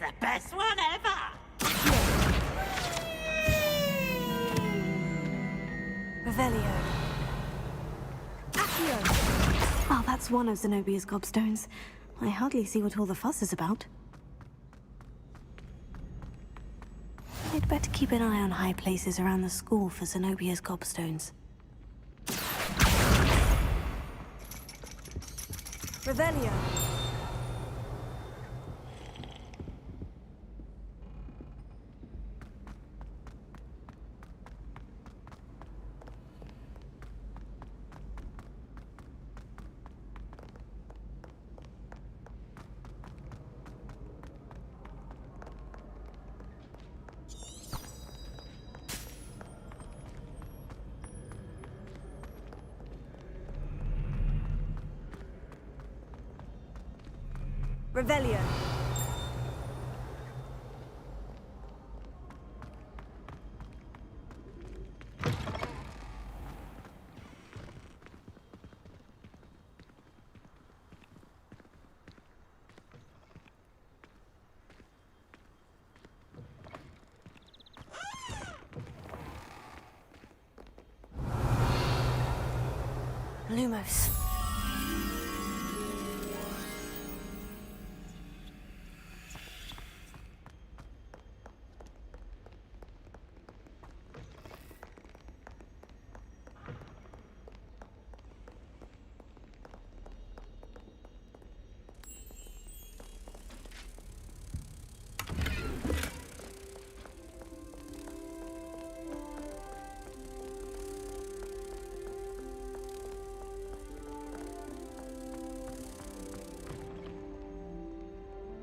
the best one ever! Revelio. Accio. Oh, that's one of Zenobia's gobstones. I hardly see what all the fuss is about. I'd better keep an eye on high places around the school for Zenobia's gobstones. Revelio. Revelio. Lumos.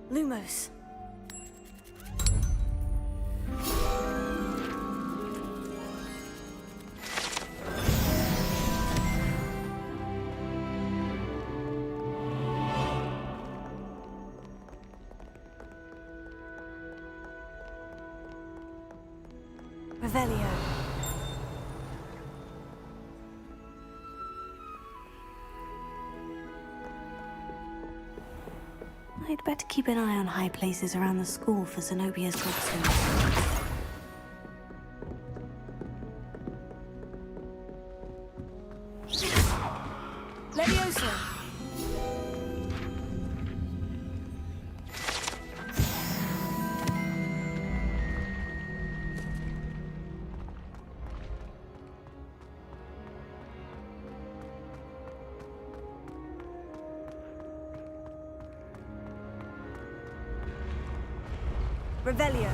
Lumos. Revelio. I'd better keep an eye on high places around the school for Zenobia's gobstones. Leviosa! Revelio.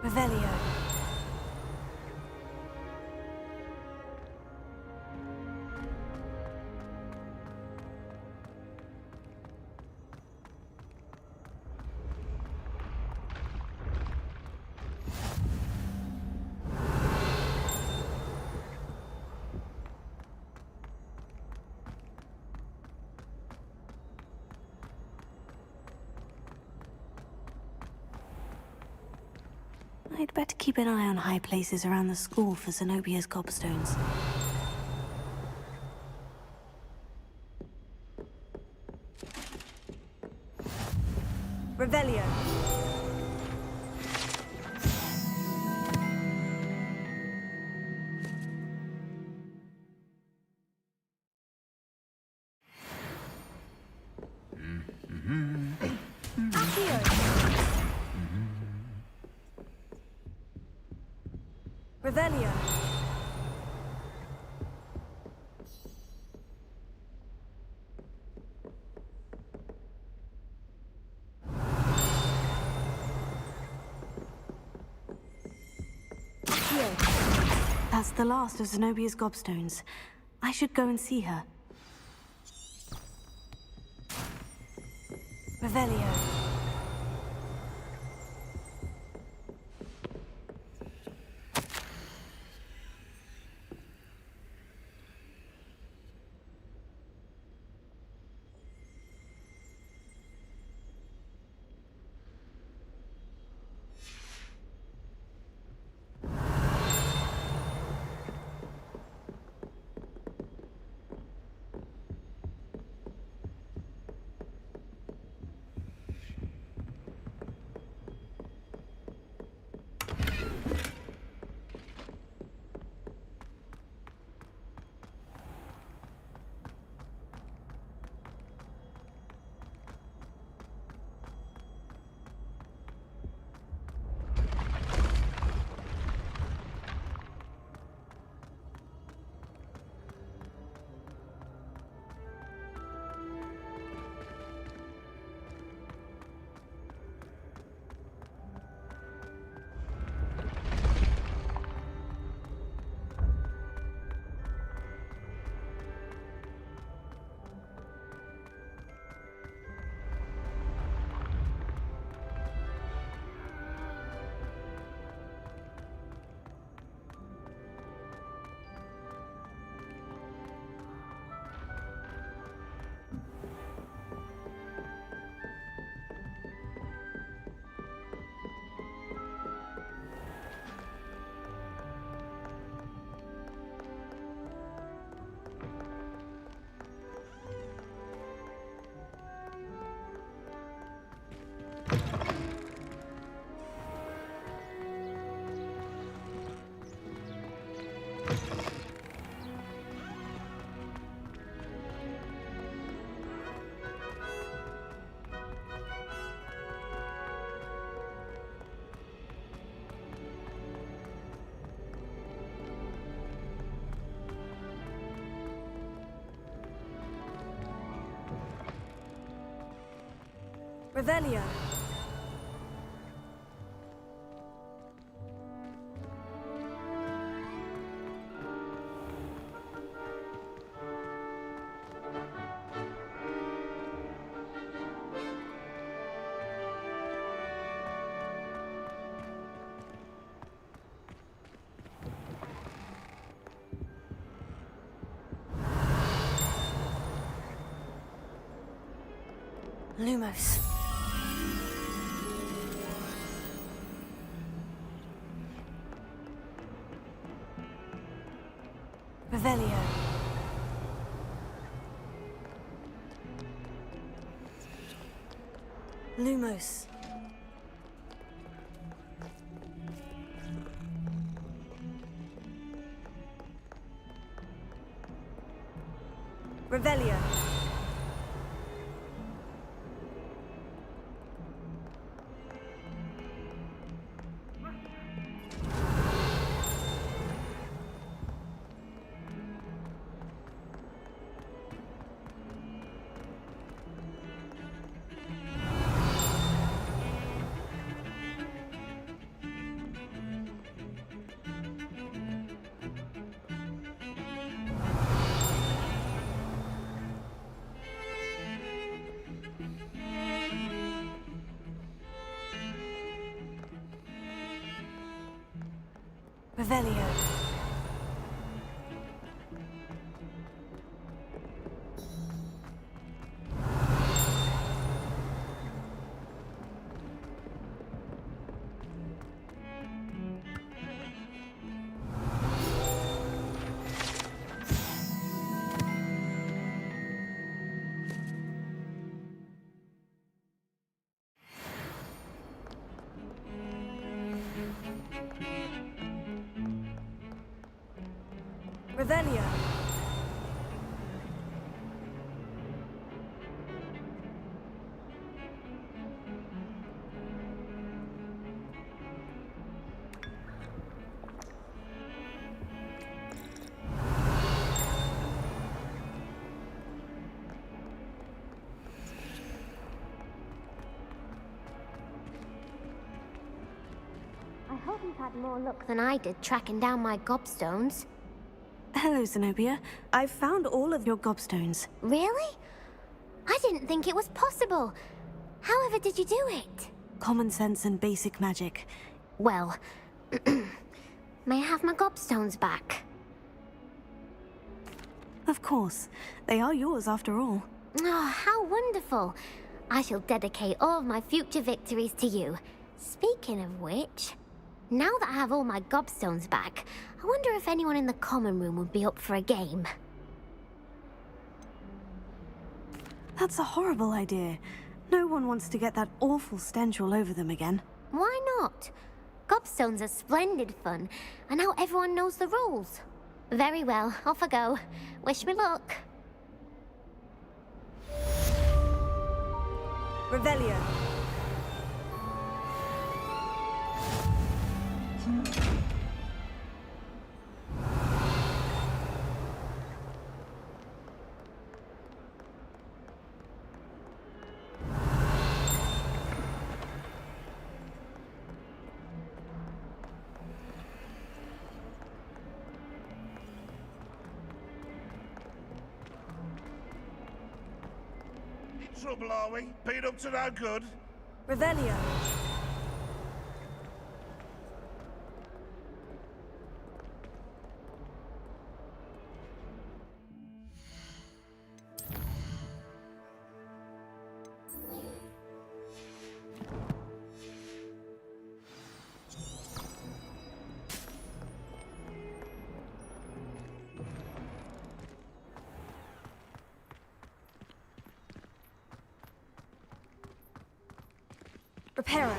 Revelio. I'd better keep an eye on high places around the school for Zenobia's gobstones. Revelio. Revelio. That's the last of Zenobia's gobstones. I should go and see her. Revelio. Revelio. Lumos. Revelio. Lumos. Revelio. Revelio. Revelio. I hope bet you've had more luck than I did tracking down my gobstones. Hello, Zenobia. I've found all of your gobstones. Really? I didn't think it was possible. However did you do it? Common sense and basic magic. Well, may I have my gobstones back? Of course. They are yours after all. Oh, how wonderful. I shall dedicate all of my future victories to you. Speaking of which, now that I have all my gobstones back, I wonder if anyone in the common room would be up for a game. That's a horrible idea. No one wants to get that awful stench all over them again. Why not? Gobstones are splendid fun, and now everyone knows the rules. Very well, off I go. Wish me luck. Revelio. Trouble, are we? Been up to no good? Revelio. Reparo.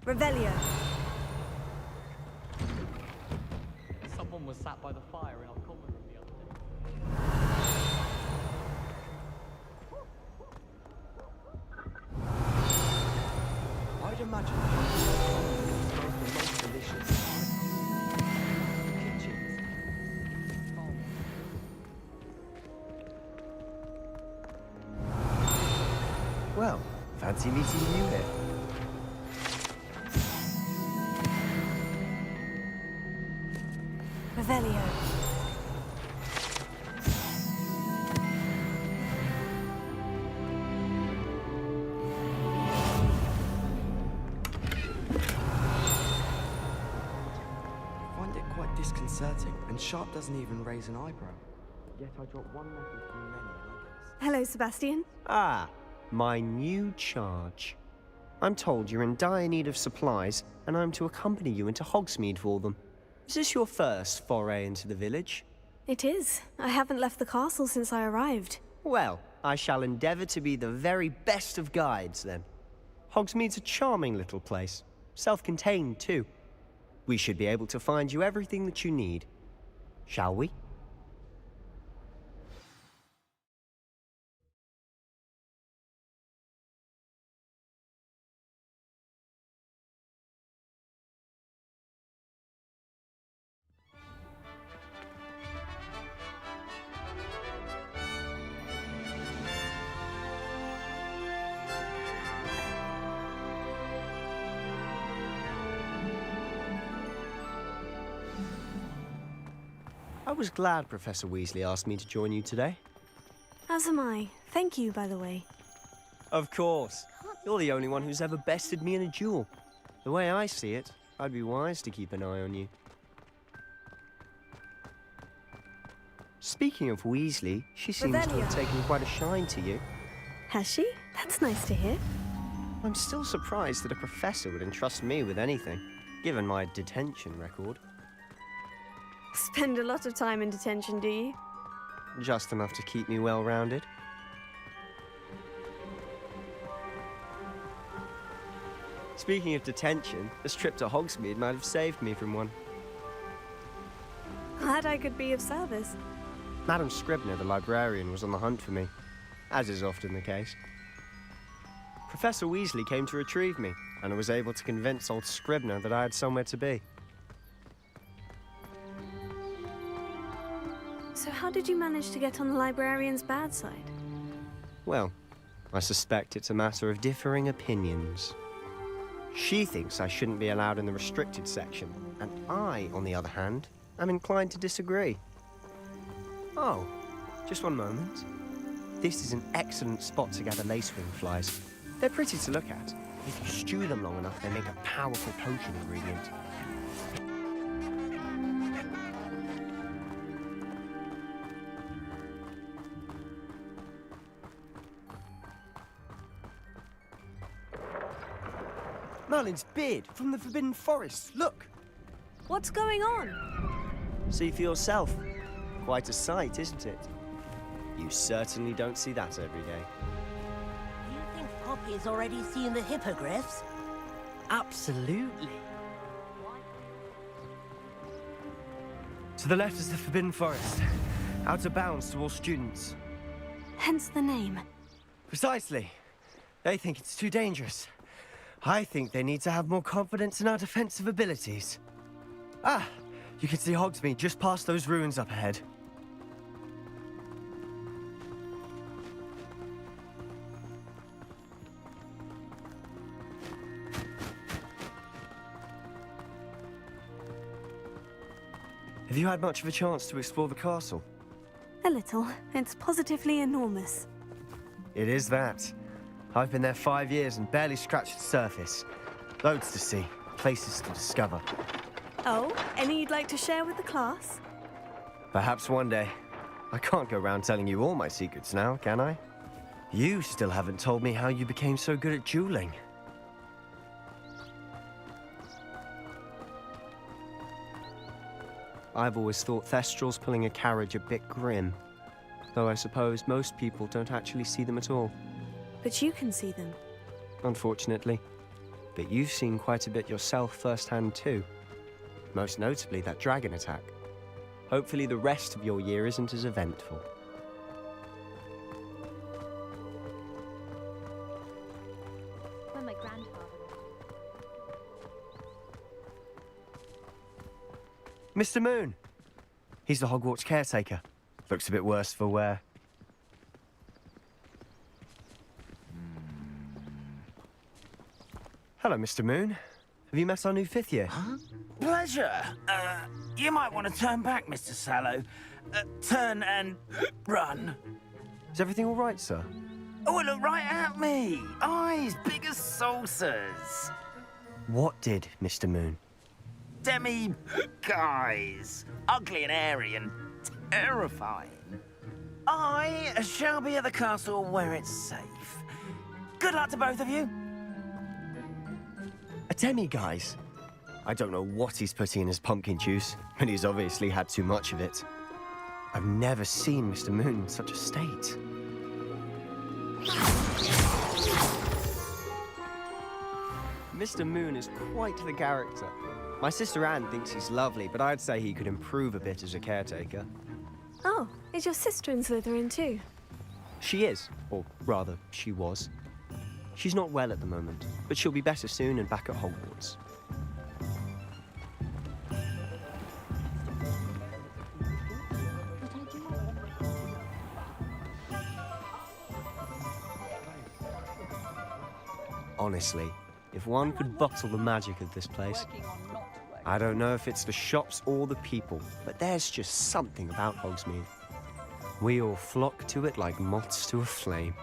Revelio. Someone was sat by the fire in our common room the other day. I'd imagine the most delicious kitchens. Well, fancy meeting you here. Revelio. Find it quite disconcerting, and Sharp doesn't even raise an eyebrow. Yet I drop one message from many, I guess. Hello, Sebastian. Ah, my new charge. I'm told you're in dire need of supplies, and I'm to accompany you into Hogsmeade for them. Is this your first foray into the village? It is. I haven't left the castle since I arrived. Well, I shall endeavour to be the very best of guides, then. Hogsmeade's a charming little place. Self-contained, too. We should be able to find you everything that you need. Shall we? I was glad Professor Weasley asked me to join you today. As am I. Thank you, by the way. Of course. You're the only one who's ever bested me in a duel. The way I see it, I'd be wise to keep an eye on you. Speaking of Weasley, she seems to Revelio. have taken quite a shine to you. Has she? That's nice to hear. I'm still surprised that a professor would entrust me with anything, given my detention record. Spend a lot of time in detention, do you? Just enough to keep me well-rounded. Speaking of detention, this trip to Hogsmeade might have saved me from one. Glad I could be of service. Madam Scribner, the librarian, was on the hunt for me, as is often the case. Professor Weasley came to retrieve me, and I was able to convince old Scribner that I had somewhere to be. So how did you manage to get on the librarian's bad side? Well, I suspect it's a matter of differing opinions. She thinks I shouldn't be allowed in the restricted section, and I, on the other hand, am inclined to disagree. Oh, just one moment. This is an excellent spot to gather lacewing flies. They're pretty to look at. If you stew them long enough, they make a powerful potion ingredient. Merlin's beard from the Forbidden Forest. Look! What's going on? See for yourself. Quite a sight, isn't it? You certainly don't see that every day. Do you think Poppy's already seen the hippogriffs? Absolutely. To the left is the Forbidden Forest. Out of bounds to all students. Hence the name. Precisely. They think it's too dangerous. I think they need to have more confidence in our defensive abilities. Ah, you can see Hogsmeade just past those ruins up ahead. Have you had much of a chance to explore the castle? A little. It's positively enormous. It is that. I've been there 5 years and barely scratched the surface. Loads to see, places to discover. Oh, any you'd like to share with the class? Perhaps one day. I can't go around telling you all my secrets now, can I? You still haven't told me how you became so good at dueling. I've always thought Thestrals pulling a carriage a bit grim. Though I suppose most people don't actually see them at all. But you can see them. Unfortunately. But you've seen quite a bit yourself firsthand too. Most notably that dragon attack. Hopefully the rest of your year isn't as eventful. When my grandfather... Mr. Moon! He's the Hogwarts caretaker. Looks a bit worse for wear. Hello, Mr. Moon. Have you met our new 5th year? Huh? Pleasure. You might want to turn back, Mr. Sallow. Turn and run. Is everything all right, sir? Oh, look right at me. Eyes big as saucers. What did, Mr. Moon? Guys. Ugly and airy and terrifying. I shall be at the castle where it's safe. Good luck to both of you. A demi-guise? I don't know what he's putting in his pumpkin juice, but he's obviously had too much of it. I've never seen Mr. Moon in such a state. Mr. Moon is quite the character. My sister Anne thinks he's lovely, but I'd say he could improve a bit as a caretaker. Oh, is your sister in Slytherin too? She is, or rather, she was. She's not well at the moment, but she'll be better soon and back at Hogwarts. Honestly, if one could bottle the magic of this place, I don't know if it's the shops or the people, but there's just something about Hogsmeade. We all flock to it like moths to a flame.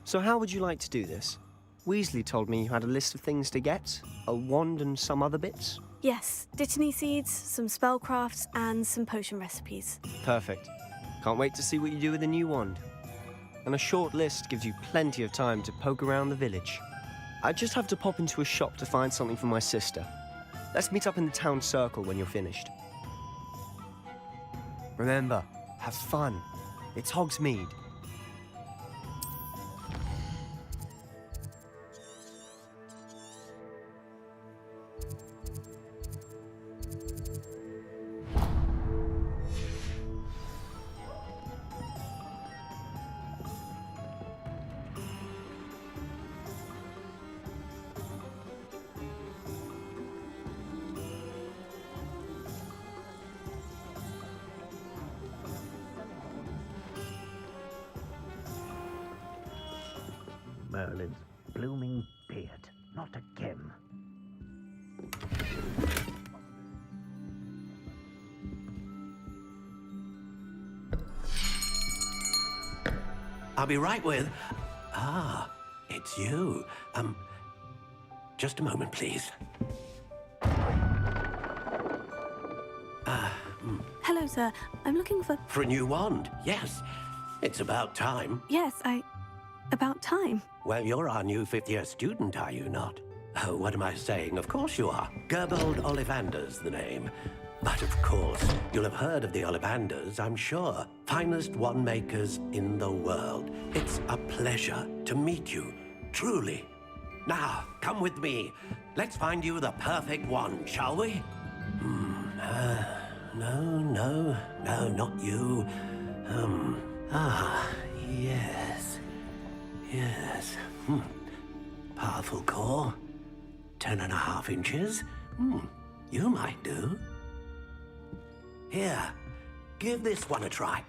So how would you like to do this? Weasley told me you had a list of things to get. A wand and some other bits. Yes, Dittany seeds, some spellcrafts, and some potion recipes. Perfect. Can't wait to see what you do with the new wand. And a short list gives you plenty of time to poke around the village. I just have to pop into a shop to find something for my sister. Let's meet up in the town circle when you're finished. Remember, have fun. It's Hogsmeade. Merlin's blooming beard. Not again. I'll be right with... Ah, it's you. Just a moment, please. Hello, sir. I'm looking for... For a new wand, yes. It's about time. Yes, about time. Well, you're our new fifth-year student, are you not? Oh, what am I saying? Of course you are. Gerbold Ollivander's the name. But of course, you'll have heard of the Ollivanders, I'm sure. Finest wand makers in the world. It's a pleasure to meet you, truly. Now, come with me. Let's find you the perfect wand, shall we? No, not you. Yes. Powerful core. 10.5 inches. You might do. Here, give this one a try.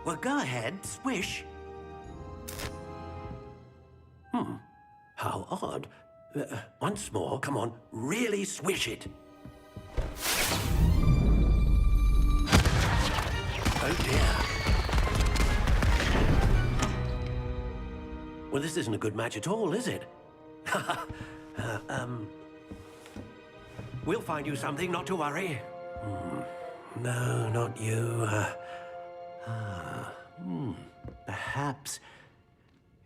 Well, go ahead, swish. How odd. Once more, come on, really swish it. Oh dear. Well, this isn't a good match at all, is it? We'll find you something, not to worry. No, not you. Perhaps.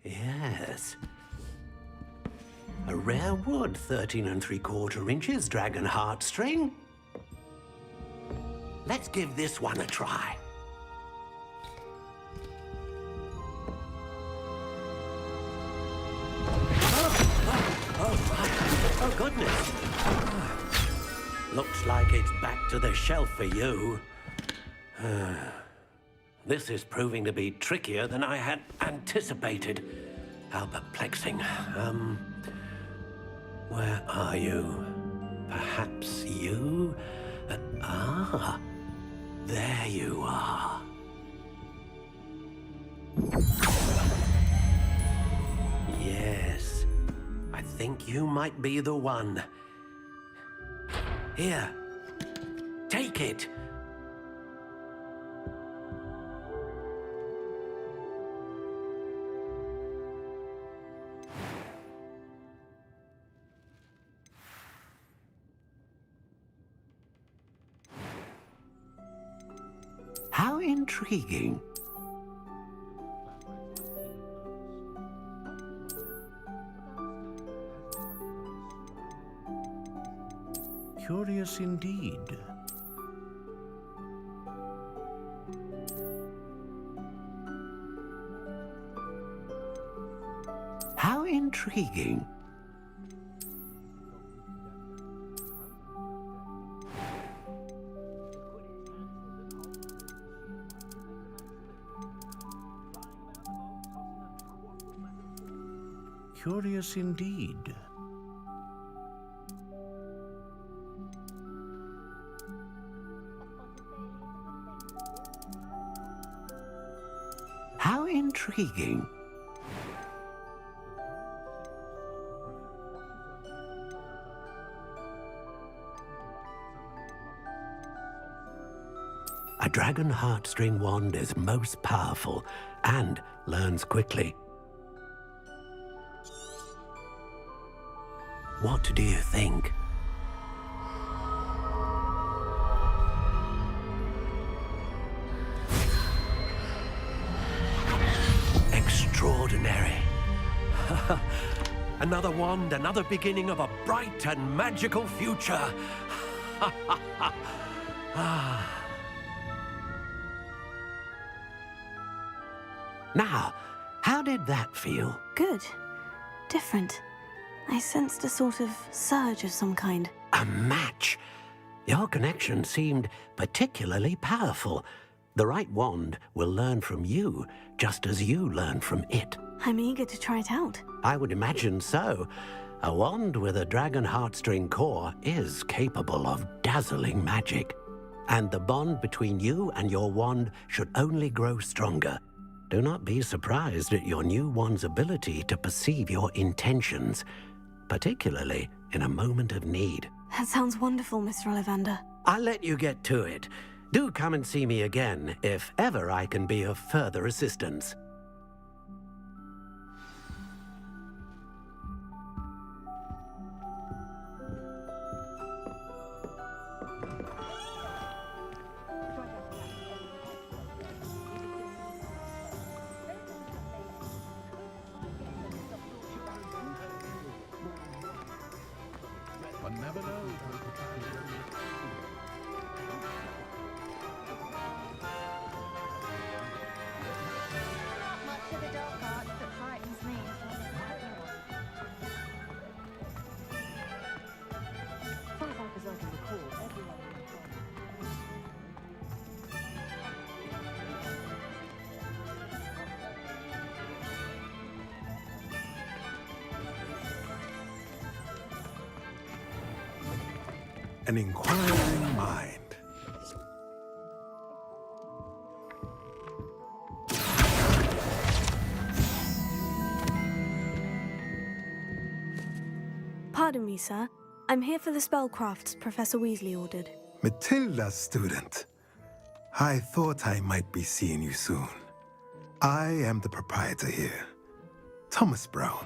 Yes. A rare wood, 13 3/4 inches, dragon heartstring. Let's give this one a try. Oh, goodness. Looks like it's back to the shelf for you. This is proving to be trickier than I had anticipated. How perplexing. Where are you? Perhaps you? There you are. Yes, I think you might be the one. Here, take it. How intriguing. Curious indeed. How intriguing. Curious indeed. How intriguing. A dragon heartstring wand is most powerful and learns quickly. What do you think? Extraordinary. Another wand, another beginning of a bright and magical future. Now, how did that feel? Good. Different. I sensed a sort of surge of some kind. A match? Your connection seemed particularly powerful. The right wand will learn from you, just as you learn from it. I'm eager to try it out. I would imagine so. A wand with a dragon heartstring core is capable of dazzling magic. And the bond between you and your wand should only grow stronger. Do not be surprised at your new wand's ability to perceive your intentions, particularly in a moment of need. That sounds wonderful, Mr. Ollivander. I'll let you get to it. Do come and see me again if ever I can be of further assistance. One never knows. Not much of the dark arts that frightens me. An inquiring mind. Pardon me, sir. I'm here for the spellcrafts Professor Weasley ordered. Matilda's student. I thought I might be seeing you soon. I am the proprietor here, Thomas Brown.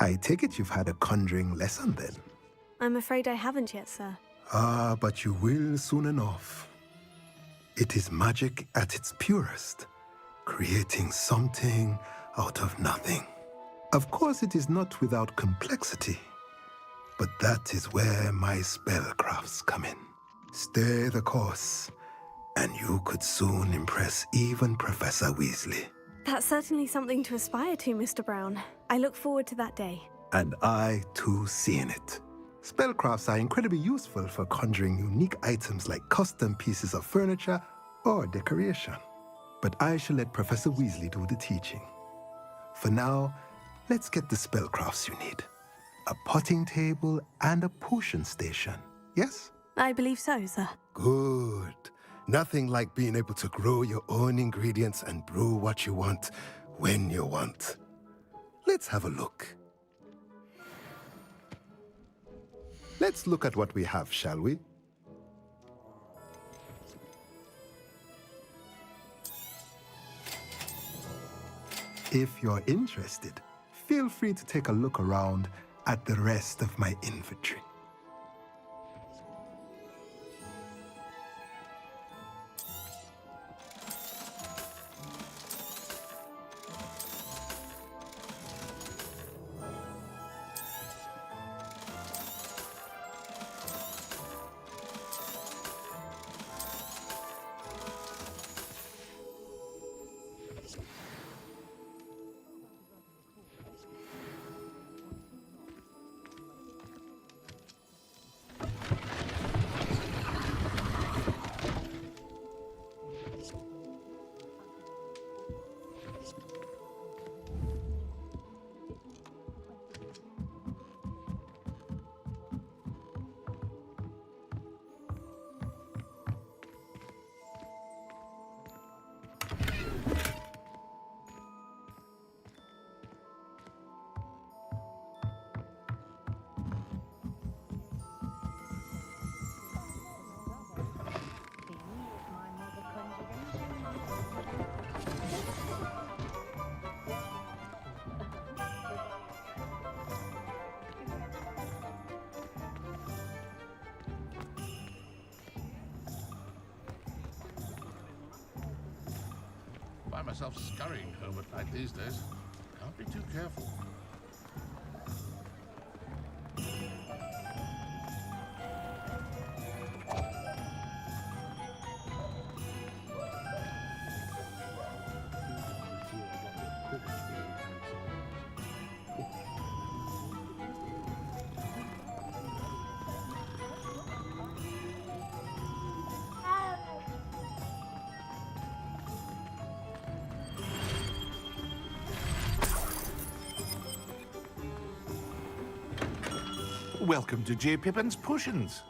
I take it you've had a conjuring lesson then? I'm afraid I haven't yet, sir. Ah, but you will soon enough. It is magic at its purest, creating something out of nothing. Of course, it is not without complexity, but that is where my spellcrafts come in. Stay the course, and you could soon impress even Professor Weasley. That's certainly something to aspire to, Mr. Brown. I look forward to that day. And I, too, seeing it. Spellcrafts are incredibly useful for conjuring unique items like custom pieces of furniture or decoration. But I shall let Professor Weasley do the teaching. For now, let's get the spellcrafts you need. A potting table and a potion station, yes? I believe so, sir. Good. Nothing like being able to grow your own ingredients and brew what you want when you want. Let's have a look. Let's look at what we have, shall we? If you're interested, feel free to take a look around at the rest of my inventory. find myself scurrying home at night these days. Can't be too careful. Welcome to J. Pippin's Potions.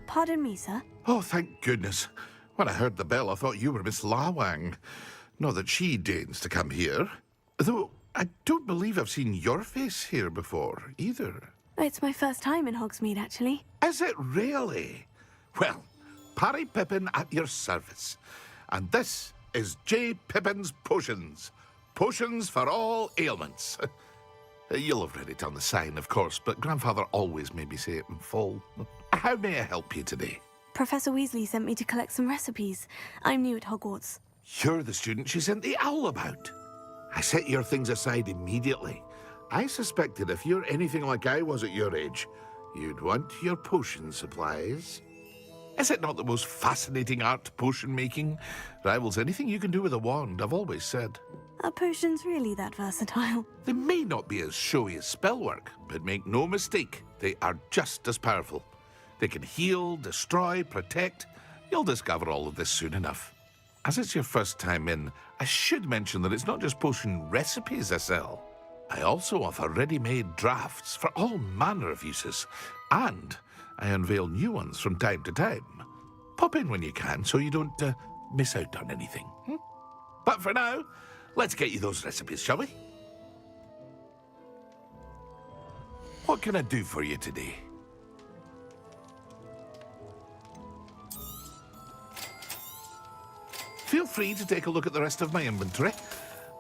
Pardon me, sir. Oh, thank goodness. When I heard the bell, I thought you were Miss Lawang. Not that she deigns to come here. Though, I don't believe I've seen your face here before, either. It's my first time in Hogsmeade, actually. Is it really? Well, Parry Pippin at your service. And this is J. Pippin's Potions. Potions for all ailments. You'll have read it on the sign, of course, but Grandfather always made me say it in full. How may I help you today? Professor Weasley sent me to collect some recipes. I'm new at Hogwarts. You're the student she sent the owl about. I set your things aside immediately. I suspected if you're anything like I was at your age, you'd want your potion supplies. Is it not the most fascinating art, potion making? Rivals anything you can do with a wand, I've always said. Are potions really that versatile? They may not be as showy as spellwork, but make no mistake, they are just as powerful. They can heal, destroy, protect. You'll discover all of this soon enough. As it's your first time in, I should mention that it's not just potion recipes I sell. I also offer ready-made drafts for all manner of uses, and I unveil new ones from time to time. Pop in when you can so you don't miss out on anything. But for now, let's get you those recipes, shall we? What can I do for you today? Feel free to take a look at the rest of my inventory,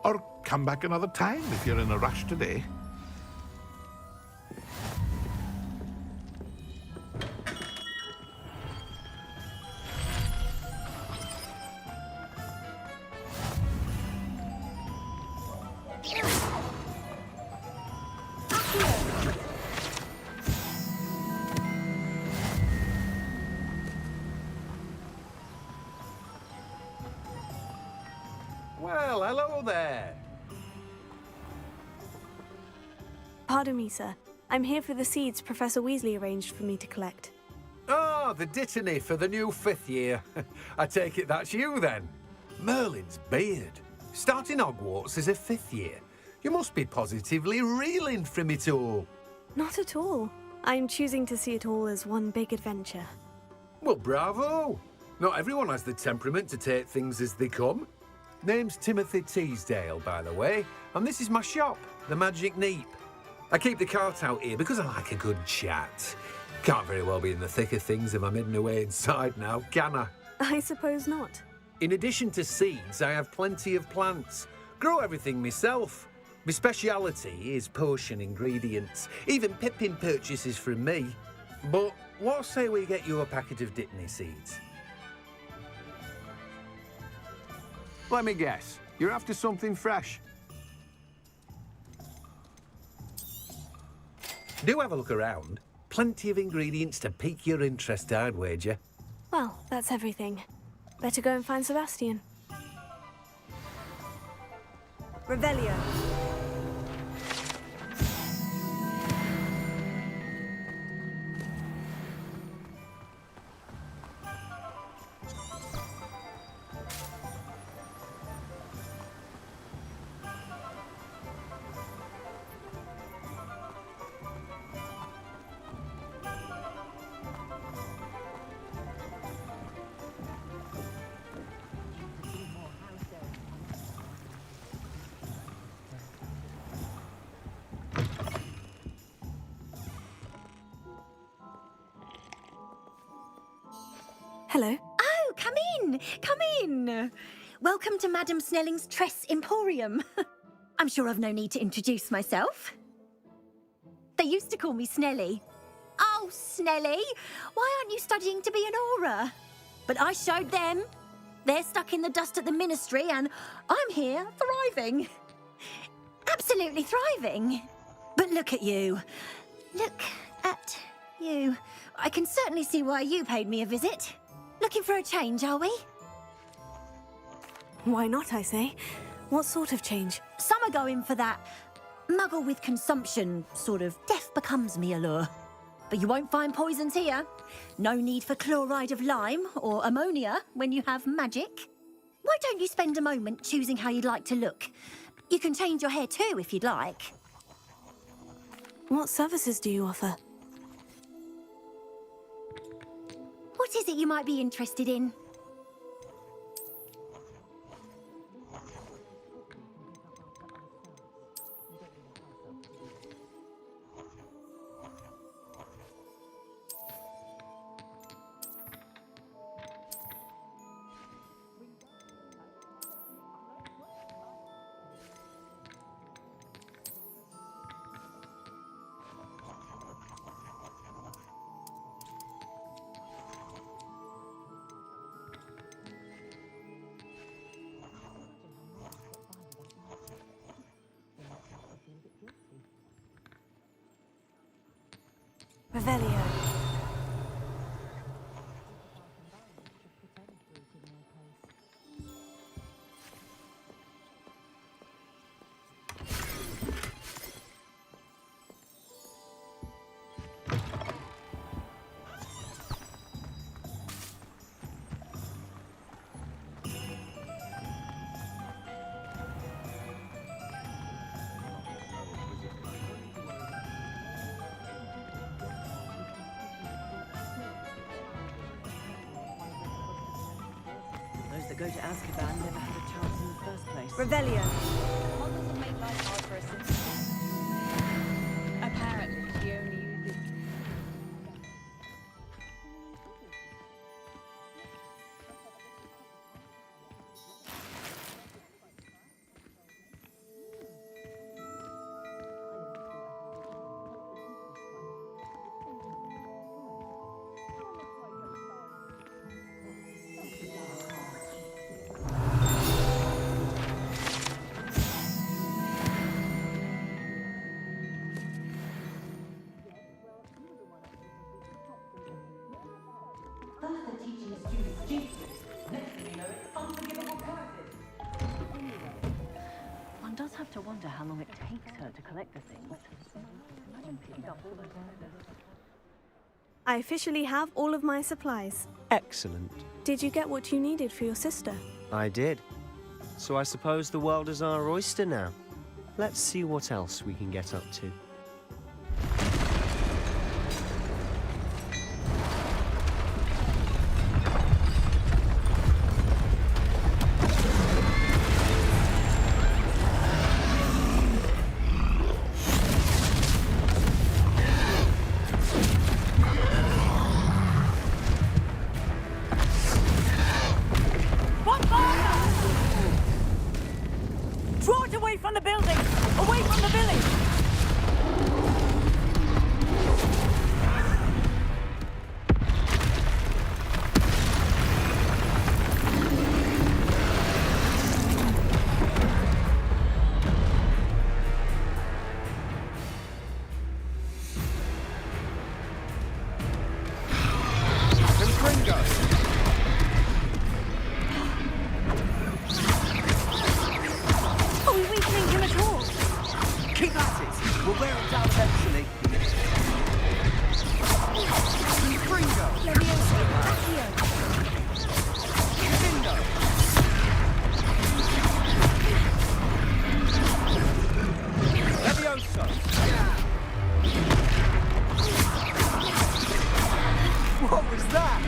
or come back another time if you're in a rush today. Well, hello there. Pardon me, sir. I'm here for the seeds Professor Weasley arranged for me to collect. Oh, the dittany for the new 5th year. I take it that's you, then. Merlin's beard. Starting Hogwarts as a 5th year. You must be positively reeling from it all. Not at all. I'm choosing to see it all as one big adventure. Well, bravo. Not everyone has the temperament to take things as they come. Name's Timothy Teasdale, by the way, and this is my shop, the Magic Neep. I keep the cart out here because I like a good chat. Can't very well be in the thick of things if I'm hidden away inside now, can I? I suppose not. In addition to seeds, I have plenty of plants. Grow everything myself. My speciality is potion ingredients. Even Pippin purchases from me. But what say we get you a packet of dittany seeds? Let me guess. You're after something fresh. Do have a look around. Plenty of ingredients to pique your interest, I'd wager. Well, that's everything. Better go and find Sebastian. Revelio. Hello. Oh, come in! Come in! Welcome to Madame Snelling's Tress Emporium. I'm sure I've no need to introduce myself. They used to call me Snelly. Oh, Snelly, why aren't you studying to be an aura? But I showed them. They're stuck in the dust at the ministry, and I'm here, thriving. Absolutely thriving. But look at you. Look at you. I can certainly see why you paid me a visit. Looking for a change, are we? Why not, I say? What sort of change? Some are going for that muggle with consumption, sort of death becomes me allure. But you won't find poisons here. No need for chloride of lime or ammonia when you have magic. Why don't you spend a moment choosing how you'd like to look? You can change your hair too if you'd like. What services do you offer? What is it you might be interested in? Revelio. Those that go to Azkaban never had a chance in the first place. Revelio. Muggles have made life hard for us since. Apparently, she only uses. One does have to wonder how long it takes her to collect the things. Imagine picking up all those feathers. I officially have all of my supplies. Excellent. Did you get what you needed for your sister? I did. So I suppose the world is our oyster now. Let's see what else we can get up to. Draw it away from the building! Away from the village! Are we weakening him at all? Keep at it. We'll wear him down eventually. Gringo. Leviosa. Accio. Gringo. Leviosa. What was that?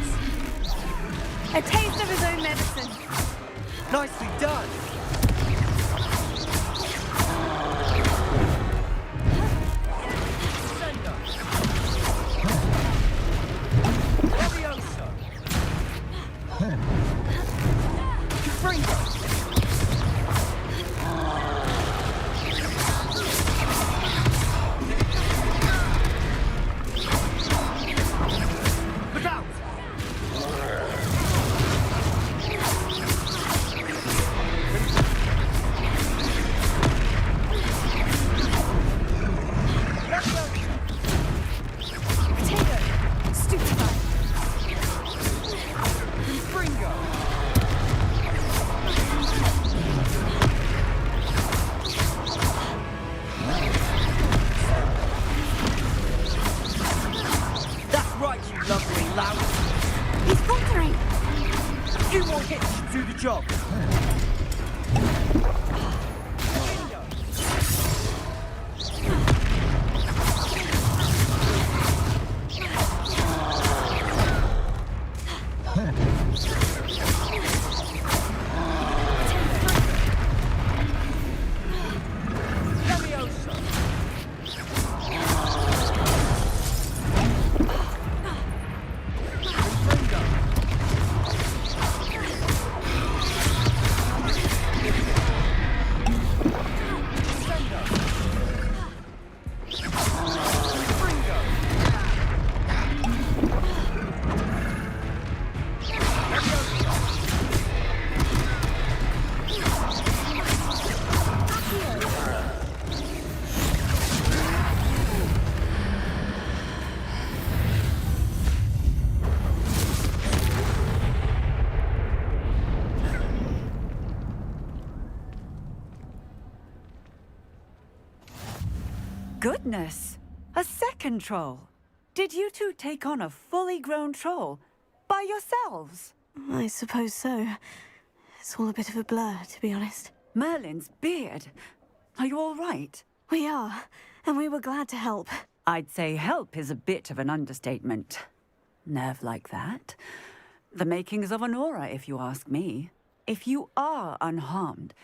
A taste of his own medicine. Nicely done. Leviosa. Gringo. Look out! few more hits should do the job. Goodness! A second troll! Did you two take on a fully grown troll? By yourselves? I suppose so. It's all a bit of a blur, to be honest. Merlin's beard. Are you all right? We are, and we were glad to help. I'd say help is a bit of an understatement. Nerve like that. The makings of an aura, if you ask me. If you are unharmed,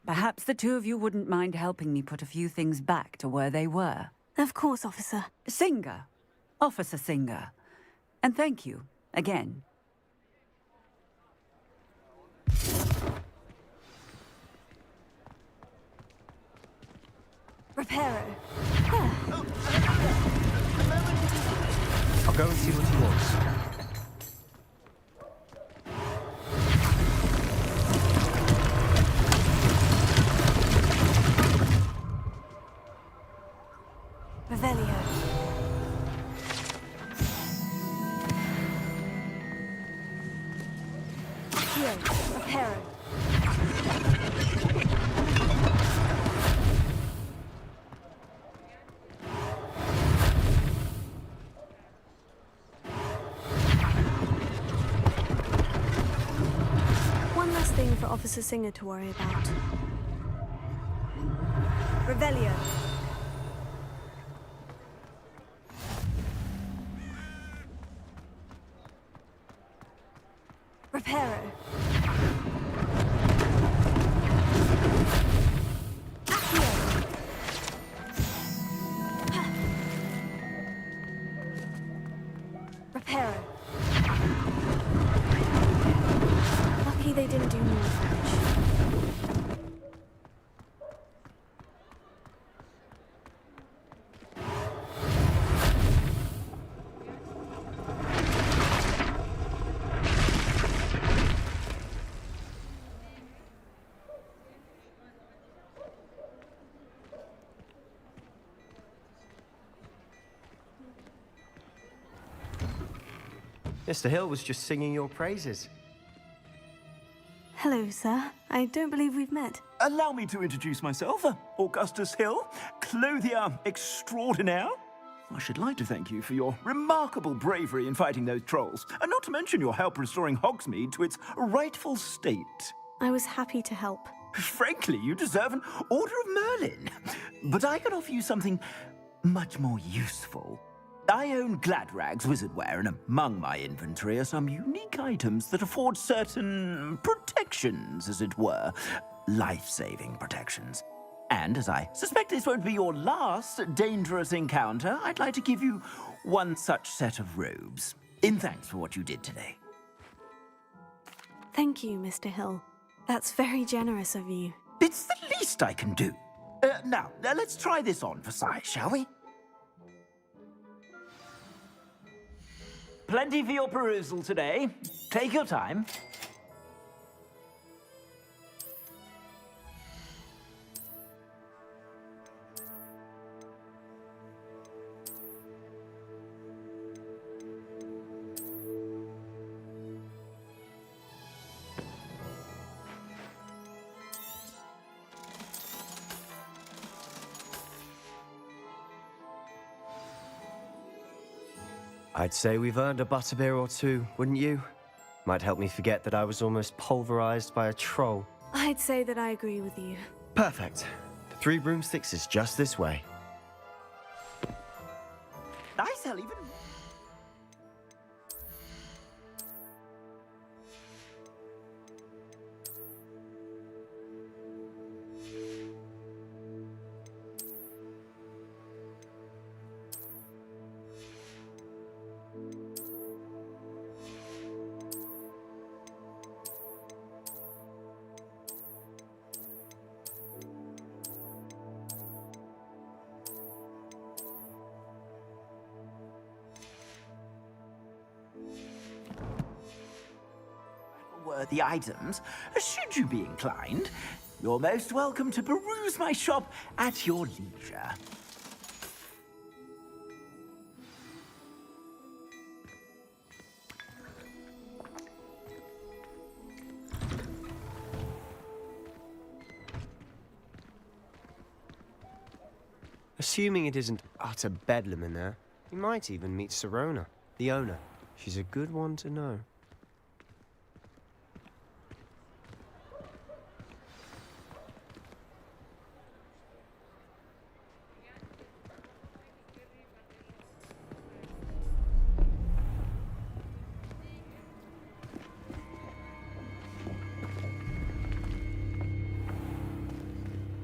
perhaps the two of you wouldn't mind helping me put a few things back to where they were. Of course, officer. Singer. Officer Singer. And thank you, again. Reparo. I'll go and see what he wants. Revelio. Here, Reparo. One less thing for Officer Singer to worry about. Revelio. Reparo. Reparo. Lucky they didn't do more damage. Mr. Hill was just singing your praises. Hello, sir. I don't believe we've met. Allow me to introduce myself, Augustus Hill, clothier extraordinaire. I should like to thank you for your remarkable bravery in fighting those trolls, and not to mention your help restoring Hogsmeade to its rightful state. I was happy to help. Frankly, you deserve an Order of Merlin. But I can offer you something much more useful. I own Gladrag's wizardware, and among my inventory are some unique items that afford certain protections, as it were. Life-saving protections. And as I suspect this won't be your last dangerous encounter, I'd like to give you one such set of robes, in thanks for what you did today. Thank you, Mr. Hill. That's very generous of you. It's the least I can do. Now, let's try this on for size, shall we? Plenty for your perusal today. Take your time. I'd say we've earned a butterbeer or two, wouldn't you? Might help me forget that I was almost pulverized by a troll. I'd say that I agree with you. Perfect. The 3 broomsticks is just this way. Nice, I'll even... worthy items, should you be inclined. You're most welcome to peruse my shop at your leisure. Assuming it isn't utter bedlam in there, you might even meet Sirona, the owner. She's a good one to know.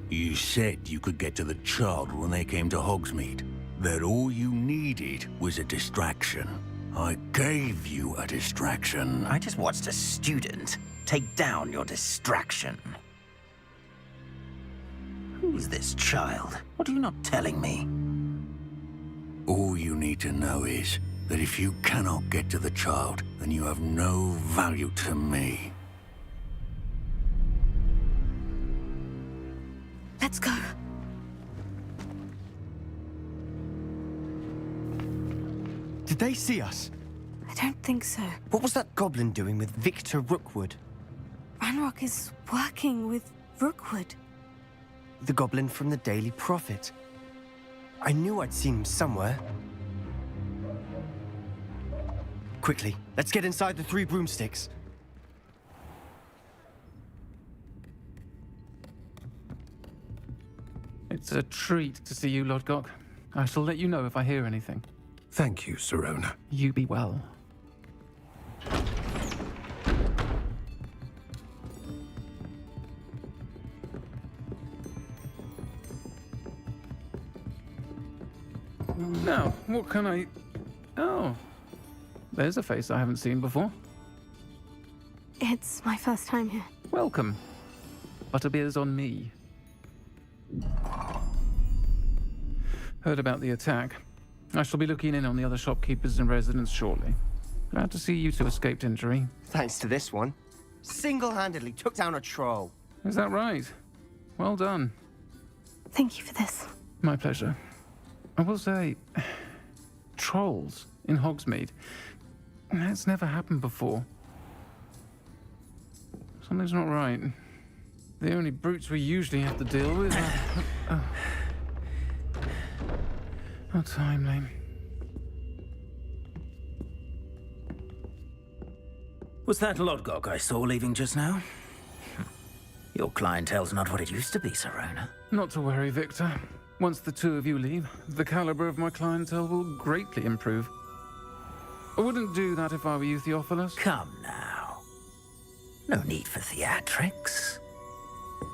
You said you could get to the child when they came to Hogsmeade. That all you needed was a distraction. I gave you a distraction. I just watched a student take down your distraction. Who's this child? What are you not telling me? All you need to know is that if you cannot get to the child, then you have no value to me. Let's go. Did they see us? I don't think so. What was that goblin doing with Victor Rookwood? Ranrock is working with Rookwood. The goblin from the Daily Prophet. I knew I'd seen him somewhere. Quickly, let's get inside the 3 broomsticks. It's a treat to see you, Lodgok. I shall let you know if I hear anything. Thank you, Sirona. You be well. Now, what can I... Oh, there's a face I haven't seen before. It's my first time here. Welcome. Butterbeer's on me. Heard about the attack. I shall be looking in on the other shopkeepers and residents shortly. Glad to see you two escaped injury. Thanks to this one. Single-handedly took down a troll. Is that right? Well done. Thank you for this. My pleasure. I will say, trolls in Hogsmeade. That's never happened before. Something's not right. The only brutes we usually have to deal with are... How timely. Was that Lodgok I saw leaving just now? Your clientele's not what it used to be, Sirona. Not to worry, Victor. Once the 2 of you leave, the caliber of my clientele will greatly improve. I wouldn't do that if I were you, Theophilus. Come now. No need for theatrics.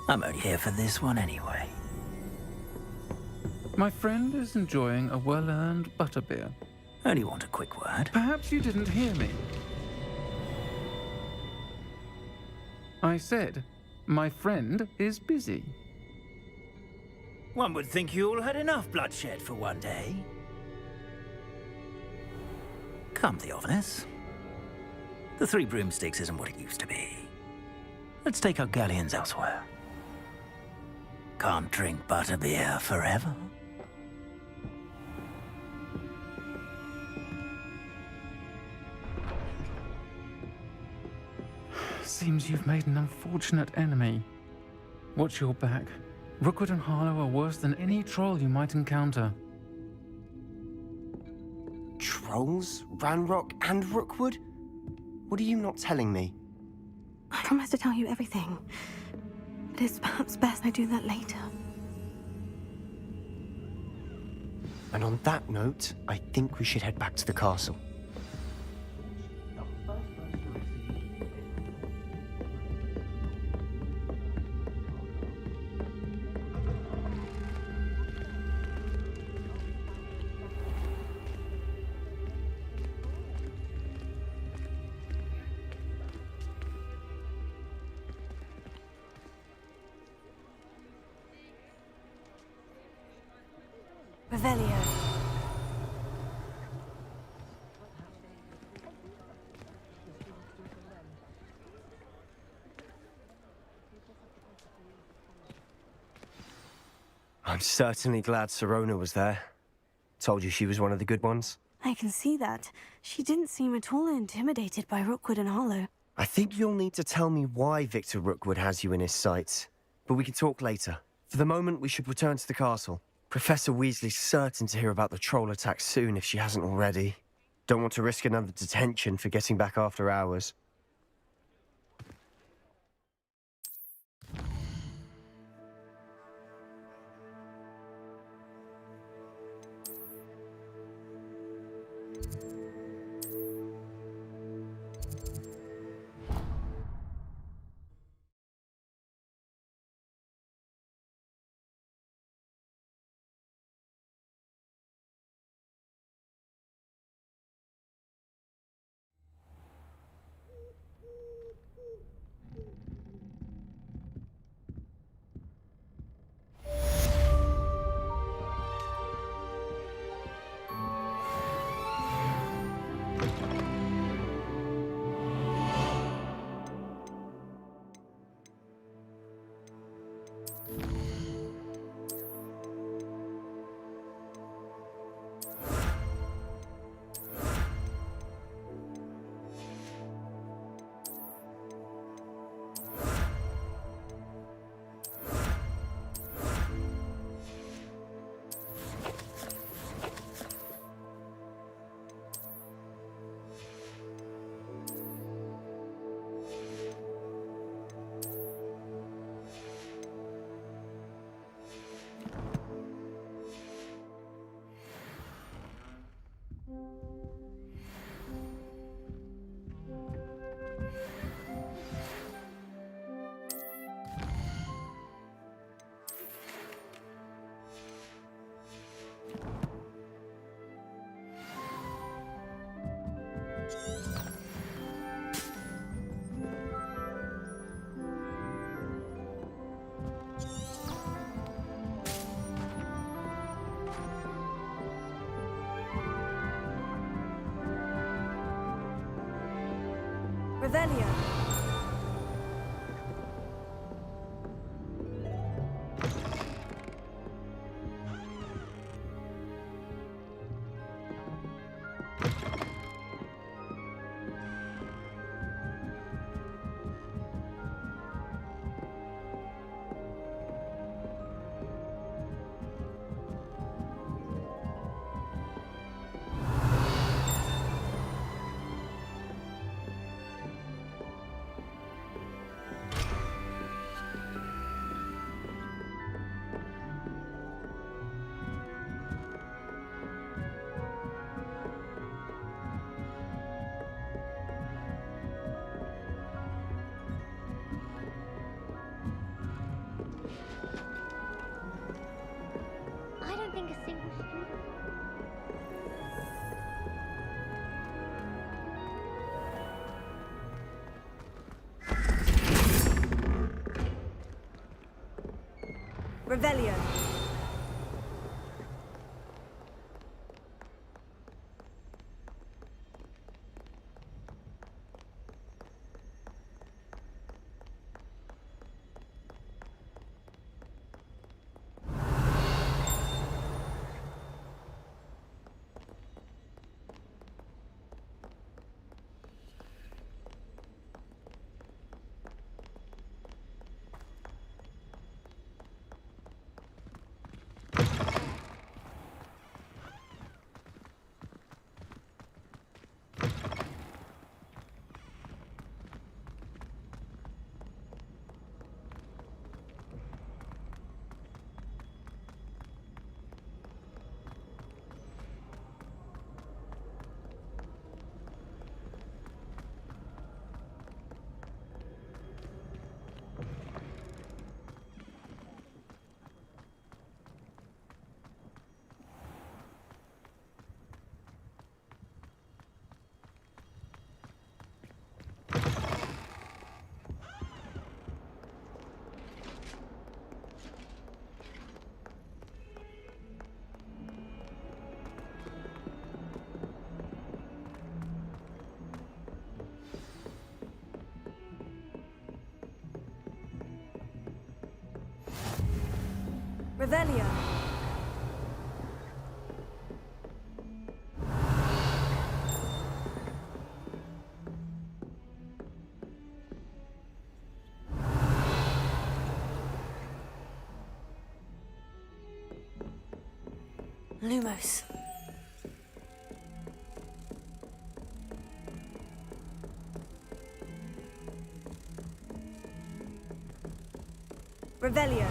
I'm only here for this one anyway. My friend is enjoying a well-earned butterbeer. Only want a quick word. Perhaps you didn't hear me. I said, my friend is busy. One would think you all had enough bloodshed for one day. Come, Theophilus. The 3 broomsticks isn't what it used to be. Let's take our galleons elsewhere. Can't drink butterbeer forever. Seems you've made an unfortunate enemy. Watch your back. Rookwood and Harlow are worse than any troll you might encounter. Trolls? Ranrock and Rookwood? What are you not telling me? I promised to tell you everything. But it's perhaps best I do that later. And on that note, I think we should head back to the castle. Revelio. I'm certainly glad Sirona was there. Told you she was one of the good ones. I can see that. She didn't seem at all intimidated by Rookwood and Harlow. I think you'll need to tell me why Victor Rookwood has you in his sights. But we can talk later. For the moment, we should return to the castle. Professor Weasley's certain to hear about the troll attack soon if she hasn't already. Don't want to risk another detention for getting back after hours. Revelio. I don't think a single student... Revelio. Revelio. Lumos. Revelio.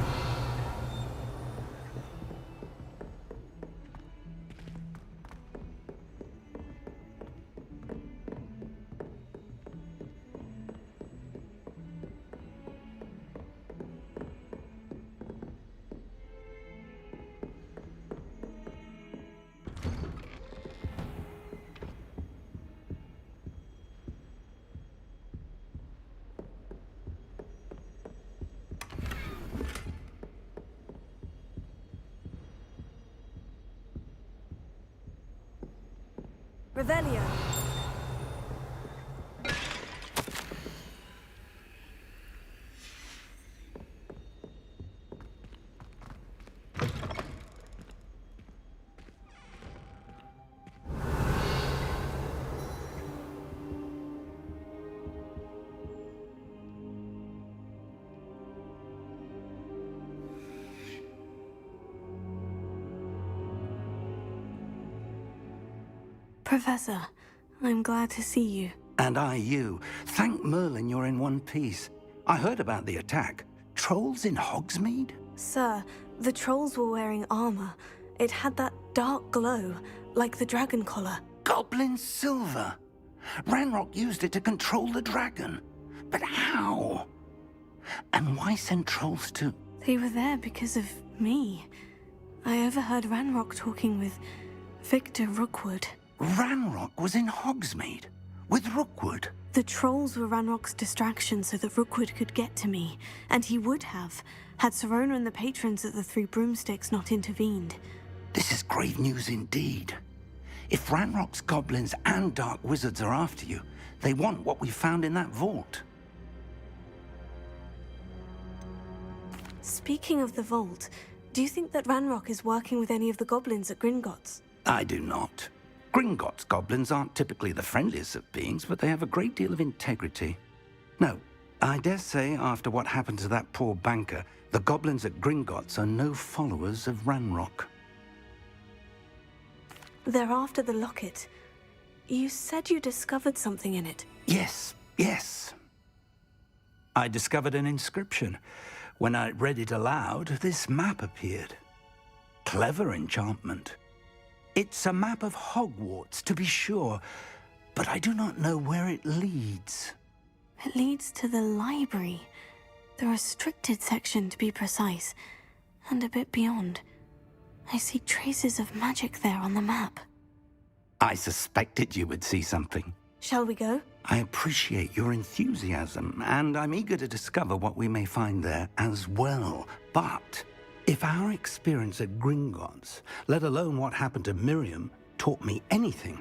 Revelio. Professor, I'm glad to see you. And I you. Thank Merlin you're in one piece. I heard about the attack. Trolls in Hogsmeade? Sir, the trolls were wearing armor. It had that dark glow, like the dragon collar. Goblin silver! Ranrock used it to control the dragon. But how? And why send trolls to... They were there because of me. I overheard Ranrock talking with Victor Rookwood. Ranrock was in Hogsmeade? With Rookwood? The trolls were Ranrock's distraction so that Rookwood could get to me. And he would have, had Serona and the patrons at the Three Broomsticks not intervened. This is grave news indeed. If Ranrock's goblins and dark wizards are after you, they want what we found in that vault. Speaking of the vault, do you think that Ranrock is working with any of the goblins at Gringotts? I do not. Gringotts goblins aren't typically the friendliest of beings, but they have a great deal of integrity. No, I dare say after what happened to that poor banker, the goblins at Gringotts are no followers of Ranrock. They're after the locket. You said you discovered something in it. Yes, yes. I discovered an inscription. When I read it aloud, this map appeared. Clever enchantment. It's a map of Hogwarts, to be sure, but I do not know where it leads. It leads to the library. The restricted section, to be precise, and a bit beyond. I see traces of magic there on the map. I suspected you would see something. Shall we go? I appreciate your enthusiasm, and I'm eager to discover what we may find there as well. But if our experience at Gringotts, let alone what happened to Miriam, taught me anything,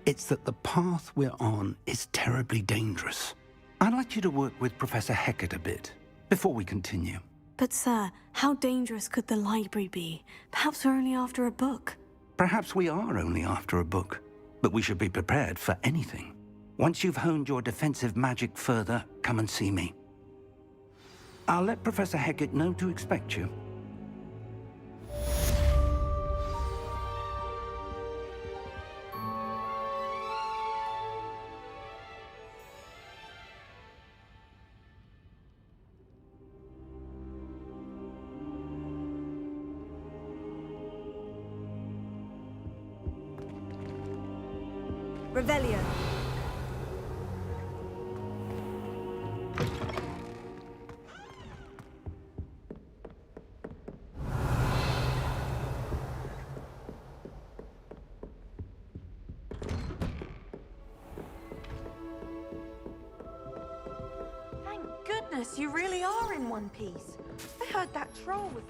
it's that the path we're on is terribly dangerous. I'd like you to work with Professor Hecat a bit before we continue. But sir, how dangerous could the library be? Perhaps we're only after a book. Perhaps we are only after a book, but we should be prepared for anything. Once you've honed your defensive magic further, come and see me. I'll let Professor Hecat know to expect you. Revelio. Thank goodness you really are in one piece. I heard that troll was...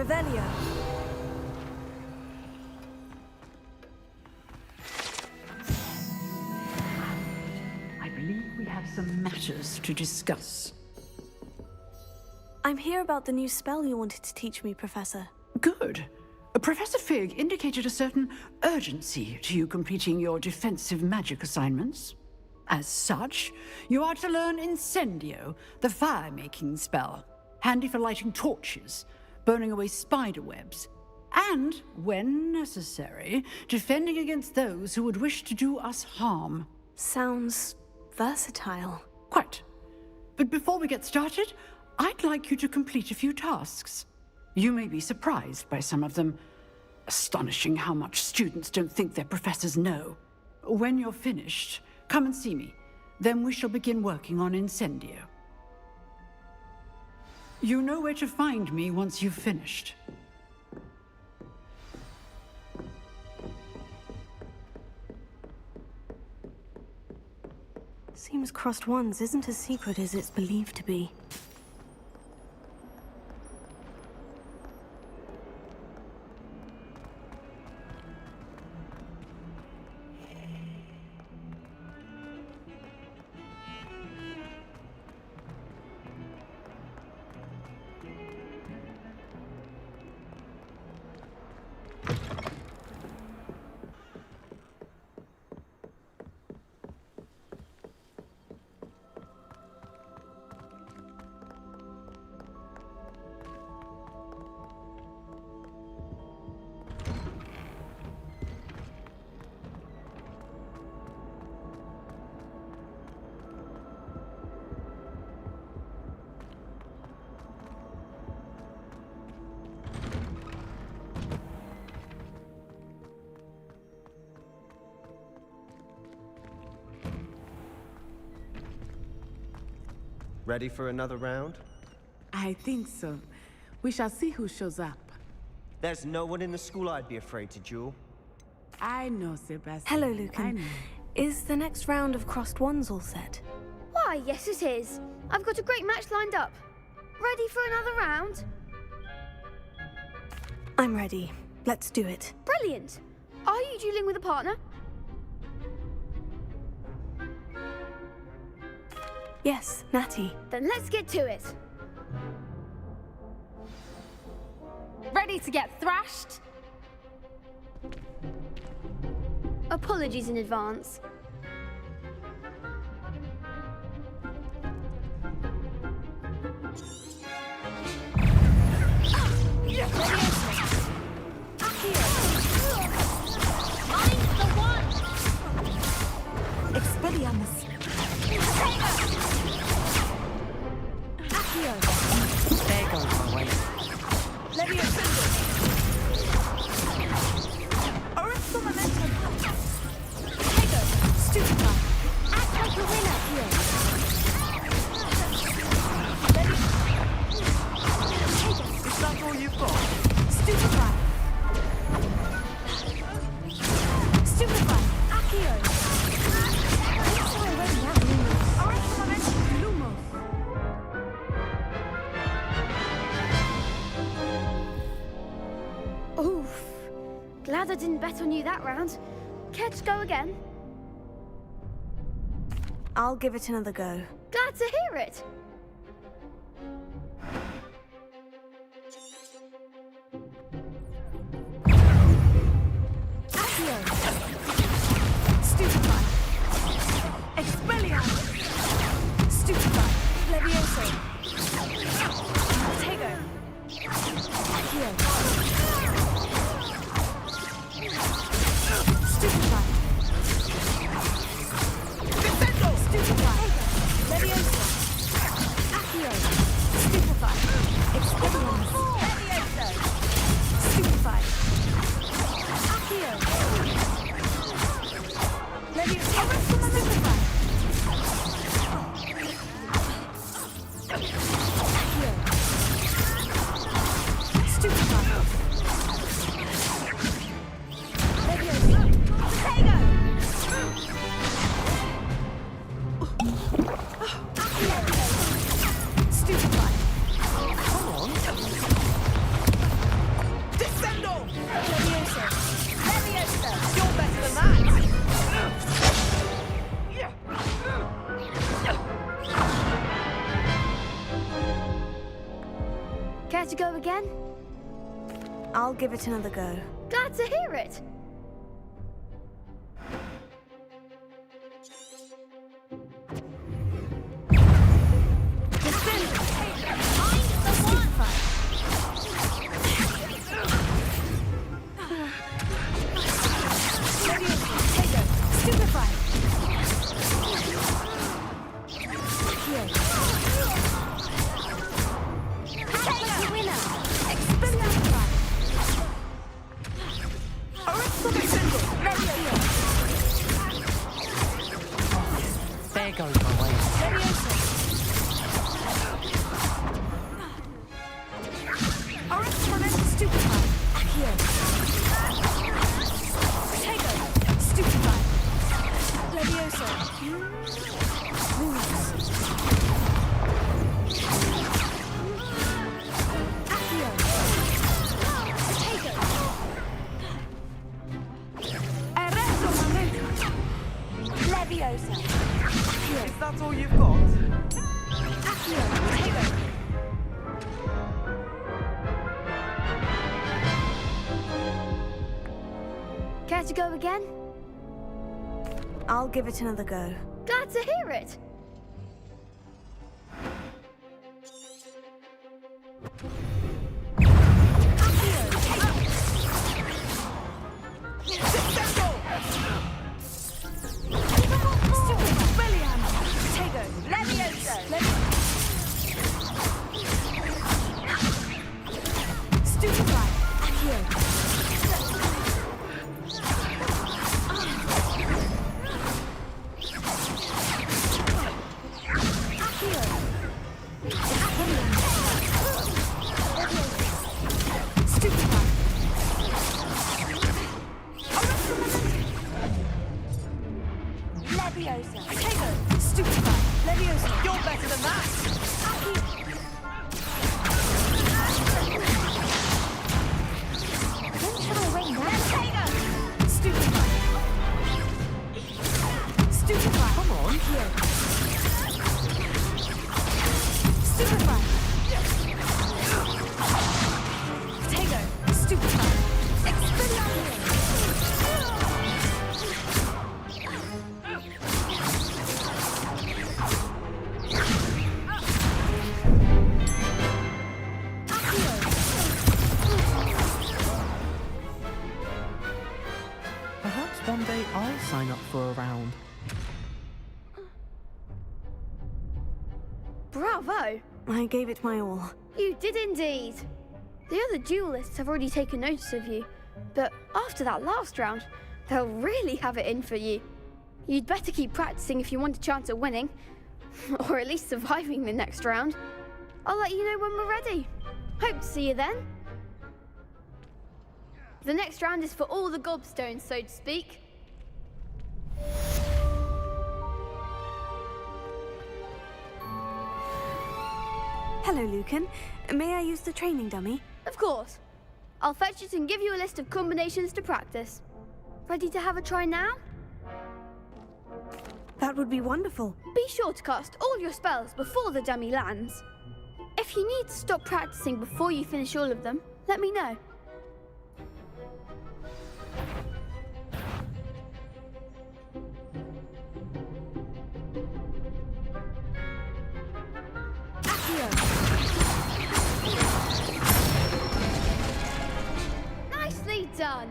Revelio. I believe we have some matters to discuss. I'm here about the new spell you wanted to teach me, Professor. Good. Professor Fig indicated a certain urgency to you completing your defensive magic assignments. As such, you are to learn Incendio, the fire-making spell, handy for lighting torches, burning away spider webs, and, when necessary, defending against those who would wish to do us harm. Sounds versatile. Quite. But before we get started, I'd like you to complete a few tasks. You may be surprised by some of them. Astonishing how much students don't think their professors know. When you're finished, come and see me. Then we shall begin working on Incendio. You know where to find me once you've finished. Seems Crossed Wands isn't as secret as it's believed to be. Ready for another round? I think so. We shall see who shows up. There's no one in the school I'd be afraid to duel. I know, Sebastian. Hello, I Lucan. know. Is the next round of Crossed Wands all set? Why, yes it is. I've got a great match lined up. Ready for another round? I'm ready. Let's do it. Brilliant. Are you dueling with a partner? Yes, Natty. Then let's get to it. Ready to get thrashed? Apologies in advance. Expelliarmus. Accio. There goes my way. Leviosa. Oryxo momentum. Tego. Stupefy. Act like a winner here. Is that all you've got? Stupefy. Stupefy. Accio. Oof. Glad I didn't bet on you that round. Care to go again? I'll give it another go. Glad to hear it. Accio. Stupefy. Expelliarmus. Stupefy. Levioso. Tego. Accio. Stupefy. Defendo. Stupefy. Levioso. again? I'll give it another go. Glad to hear it. There goes my way. Is that all you've got? Care to go again? I'll give it another go. Glad to hear it. You're better than that! Come on. Perhaps one day I'll sign up for a round. Bravo! I gave it my all. You did indeed. The other duelists have already taken notice of you, but after that last round, they'll really have it in for you. You'd better keep practicing if you want a chance at winning, or at least surviving the next round. I'll let you know when we're ready. Hope to see you then. The next round is for all the gobstones, so to speak. Hello, Lucan. May I use the training dummy? Of course. I'll fetch it and give you a list of combinations to practice. Ready to have a try now? That would be wonderful. Be sure to cast all your spells before the dummy lands. If you need to stop practicing before you finish all of them, let me know. Nicely done!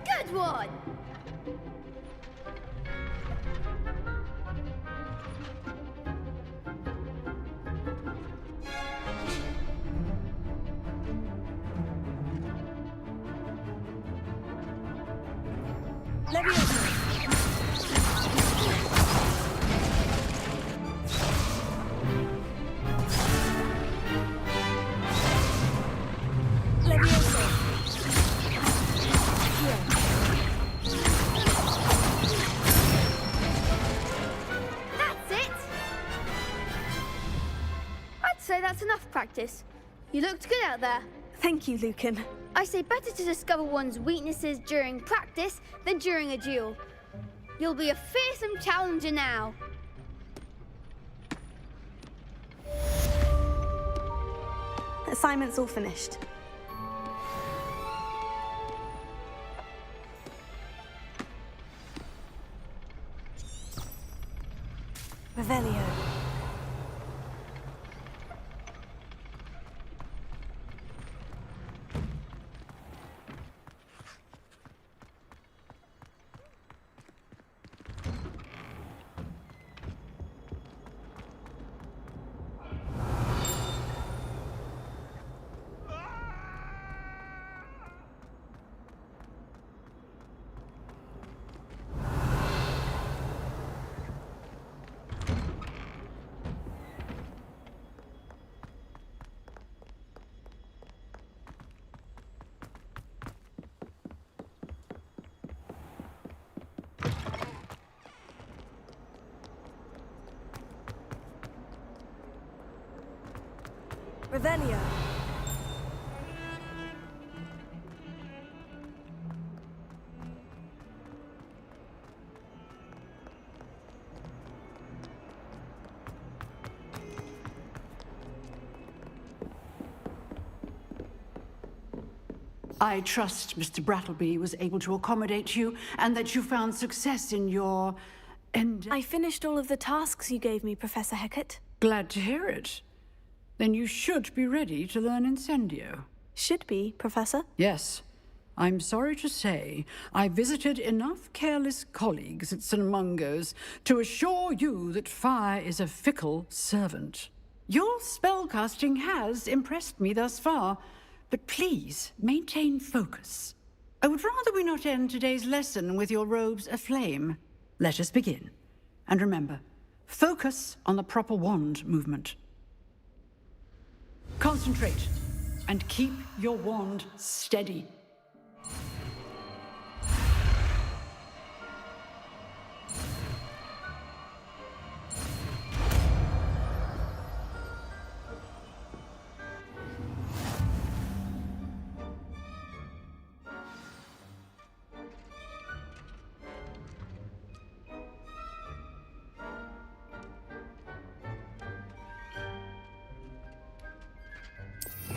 Good one! That's it! I'd say that's enough practice. You looked good out there. Thank you, Lucan. I say better to discover one's weaknesses during practice than during a duel. You'll be a fearsome challenger now. Assignment's all finished. Revelio. Revelio. I trust Mr. Brattleby was able to accommodate you and that you found success in your I finished all of the tasks you gave me, Professor Hecat. Glad to hear it. Then you should be ready to learn Incendio. Should be, Professor? Yes. I'm sorry to say, I visited enough careless colleagues at St. Mungo's to assure you that fire is a fickle servant. Your spellcasting has impressed me thus far, but please maintain focus. I would rather we not end today's lesson with your robes aflame. Let us begin. And remember, focus on the proper wand movement. Concentrate, and keep your wand steady.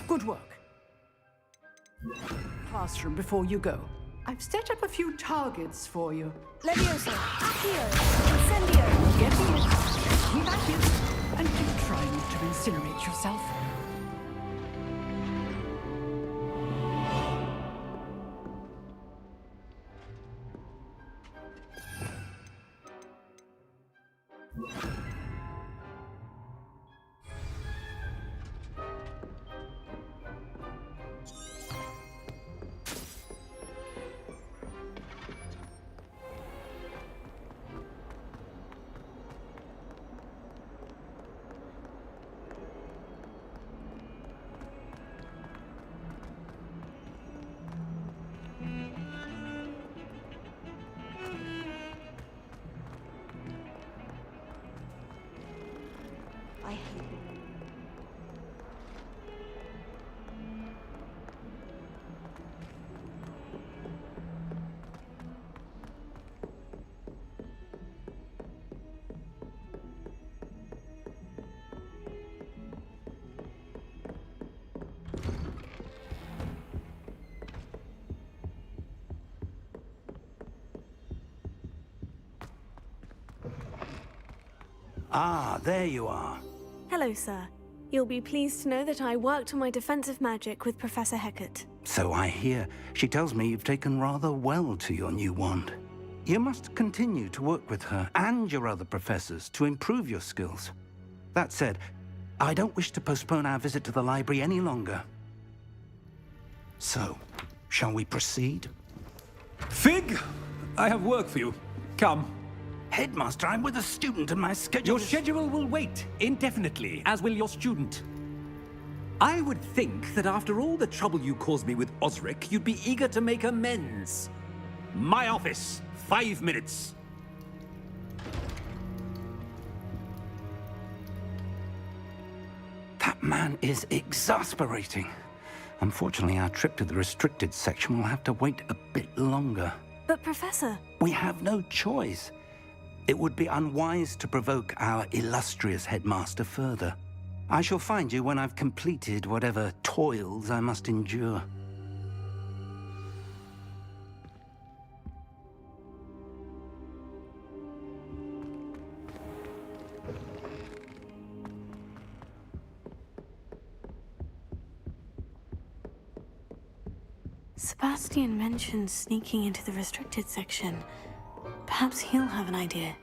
Good work. Classroom before you go. I've set up a few targets for you. Leviosa, Accio, Incendio. Get me in. Keep active. And do try not to incinerate yourself. Ah, there you are. Hello, sir. You'll be pleased to know that I worked on my defensive magic with Professor Hecat. So I hear. She tells me you've taken rather well to your new wand. You must continue to work with her and your other professors to improve your skills. That said, I don't wish to postpone our visit to the library any longer. So, shall we proceed? Fig, I have work for you. Come. Headmaster, I'm with a student and my schedule Your schedule will wait indefinitely, as will your student. I would think that after all the trouble you caused me with Osric, you'd be eager to make amends. My office, 5 minutes. That man is exasperating. Unfortunately, our trip to the restricted section will have to wait a bit longer. But Professor... We have no choice. It would be unwise to provoke our illustrious headmaster further. I shall find you when I've completed whatever toils I must endure. Sebastian mentioned sneaking into the restricted section. Perhaps he'll have an idea.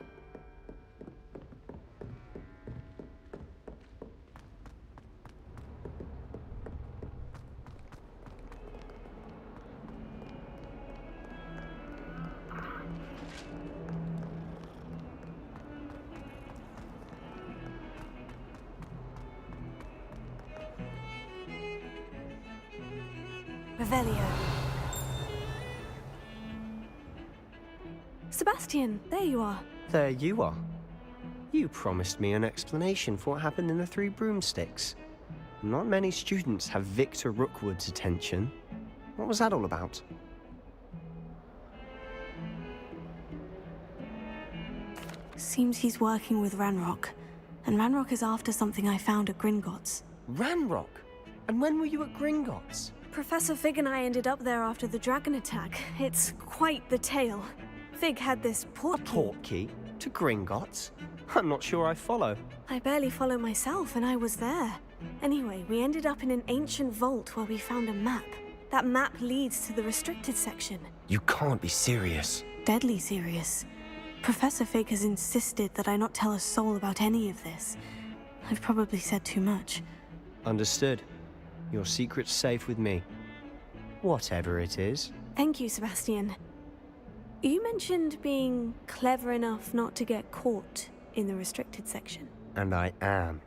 Revelio. Sebastian, there you are. There you are. You promised me an explanation for what happened in the Three Broomsticks. Not many students have Victor Rookwood's attention. What was that all about? Seems he's working with Ranrock. And Ranrock is after something I found at Gringotts. Ranrock? And when were you at Gringotts? Professor Fig and I ended up there after the dragon attack. It's quite the tale. Fig had this portkey. A portkey? To Gringotts? I'm not sure I follow. I barely follow myself, and I was there. Anyway, we ended up in an ancient vault where we found a map. That map leads to the restricted section. You can't be serious. Deadly serious. Professor Fig has insisted that I not tell a soul about any of this. I've probably said too much. Understood. Your secret's safe with me. Whatever it is. Thank you, Sebastian. You mentioned being clever enough not to get caught in the restricted section. And I am.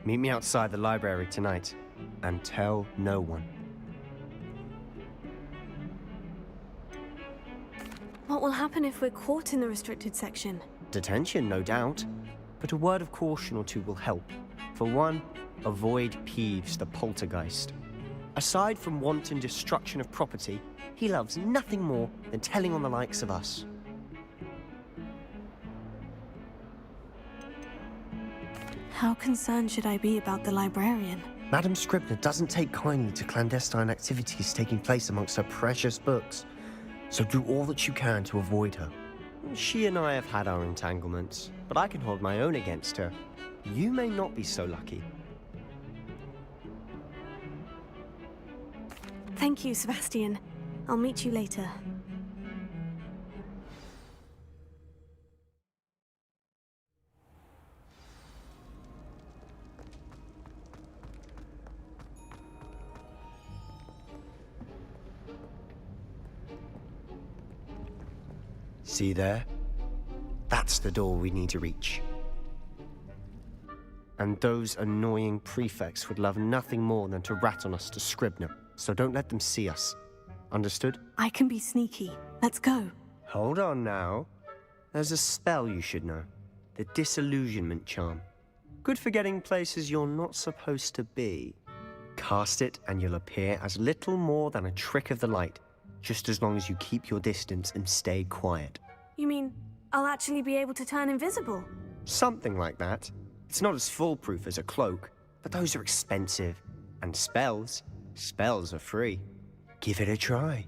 Meet me outside the library tonight. And tell no one. What will happen if we're caught in the restricted section? Detention, no doubt. But a word of caution or two will help. For one, avoid Peeves the poltergeist. Aside from wanton destruction of property, he loves nothing more than telling on the likes of us. How concerned should I be about the librarian? Madam Scribner doesn't take kindly to clandestine activities taking place amongst her precious books, so do all that you can to avoid her. She and I have had our entanglements, but I can hold my own against her. You may not be so lucky. Thank you, Sebastian. I'll meet you later. See there? That's the door we need to reach. And those annoying prefects would love nothing more than to rat on us to Scribner, so don't let them see us. Understood? I can be sneaky. Let's go. Hold on now. There's a spell you should know. The Disillusionment Charm. Good for getting places you're not supposed to be. Cast it and you'll appear as little more than a trick of the light, just as long as you keep your distance and stay quiet. You mean I'll actually be able to turn invisible? Something like that. It's not as foolproof as a cloak, but those are expensive. And spells are free. Give it a try.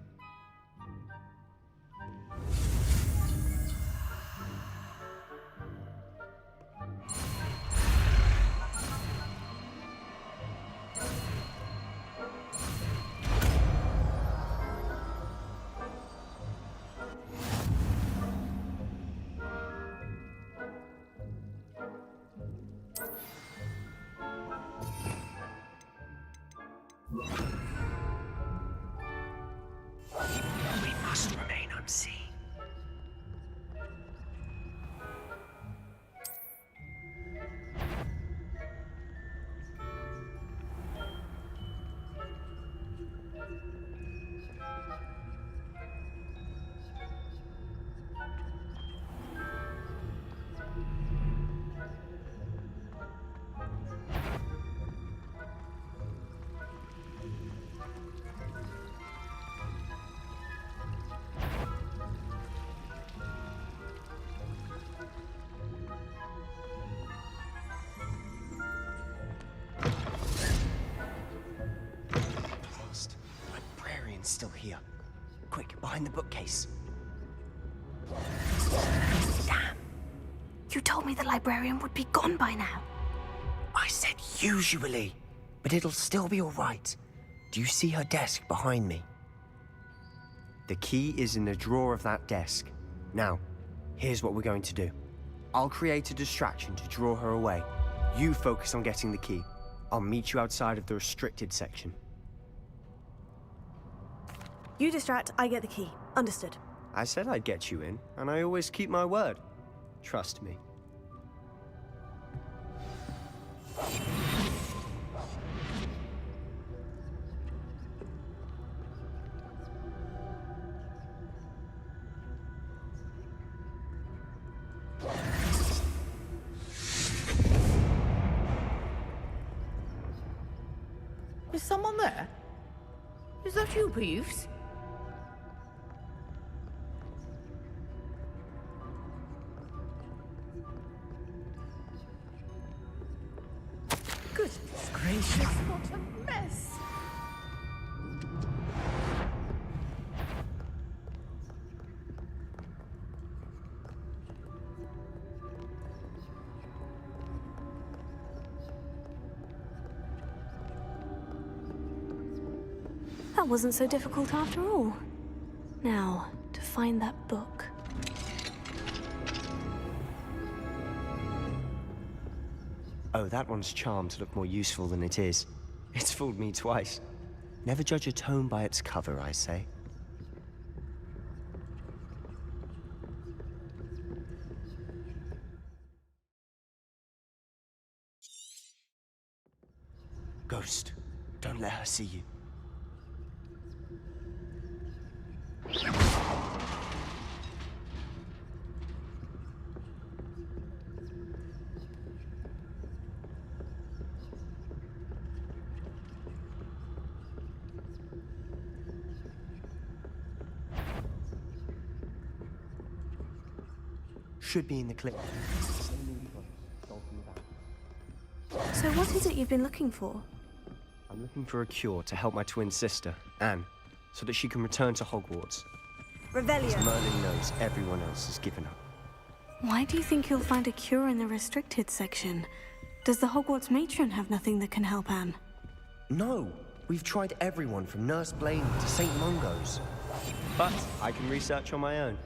behind the bookcase. Damn. You told me the librarian would be gone by now. I said usually, but it'll still be all right. Do you see her desk behind me? The key is in the drawer of that desk. Now, here's what we're going to do. I'll create a distraction to draw her away. You focus on getting the key. I'll meet you outside of the restricted section. You distract, I get the key. Understood. I said I'd get you in, and I always keep my word. Trust me. Is someone there? Is that you, Peeves? Goodness gracious, what a mess! That wasn't so difficult after all. Now, to find that book. Oh, that one's charmed to look more useful than it is. It's fooled me twice. Never judge a tome by its cover, I say. Ghost, don't let her see you. Should be in the clip. So what is it you've been looking for? I'm looking for a cure to help my twin sister, Anne, so that she can return to Hogwarts. Revelio. As Merlin knows, everyone else has given up. Why do you think you'll find a cure in the restricted section? Does the Hogwarts matron have nothing that can help Anne? No, we've tried everyone from Nurse Blaine to St. Mungo's. But I can research on my own.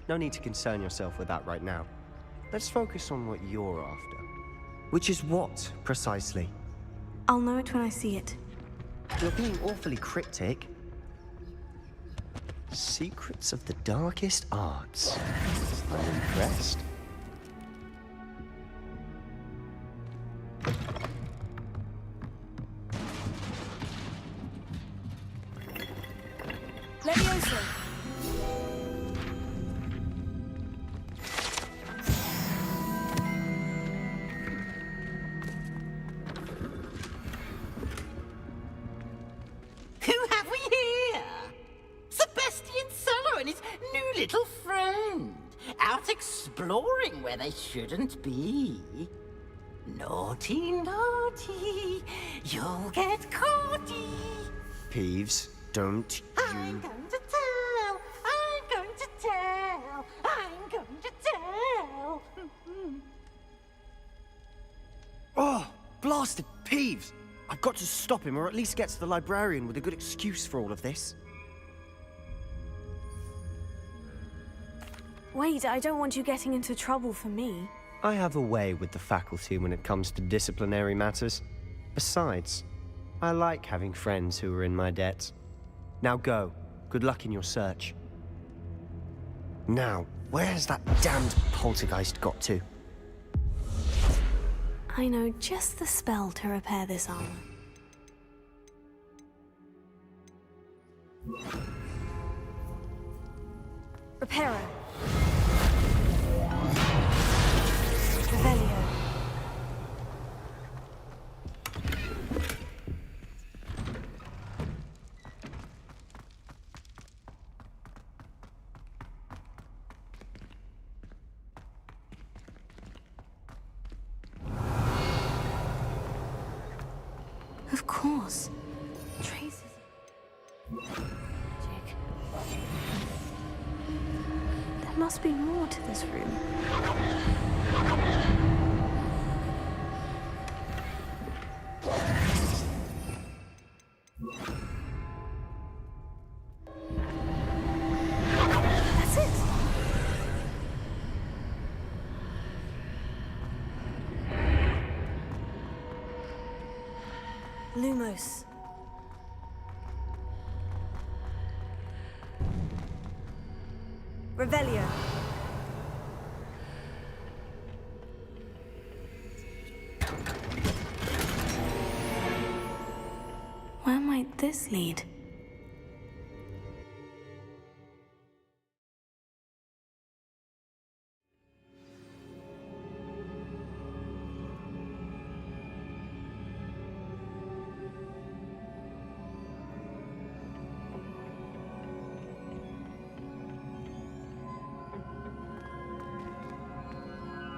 No need to concern yourself with that right now. Let's focus on what you're after. Which is what, precisely? I'll know it when I see it. You're being awfully cryptic. Secrets of the darkest arts. I'm impressed. Levioso. Who have we here? Sebastian Solo and his new little friend. Out exploring where they shouldn't be. Naughty, naughty. You'll get caughty. Peeves, don't I'm going to tell. I'm going to tell. I'm going to tell. Oh, blasted Peeves! I've got to stop him, or at least get to the librarian with a good excuse for all of this. Wait, I don't want you getting into trouble for me. I have a way with the faculty when it comes to disciplinary matters. Besides, I like having friends who are in my debt. Now go. Good luck in your search. Now, where's that damned poltergeist got to? I know just the spell to repair this armor. Reparo. Revelio. Of course. Traces of magic. must be more to this room. That's it! Lumos. Revelio. Where might this lead?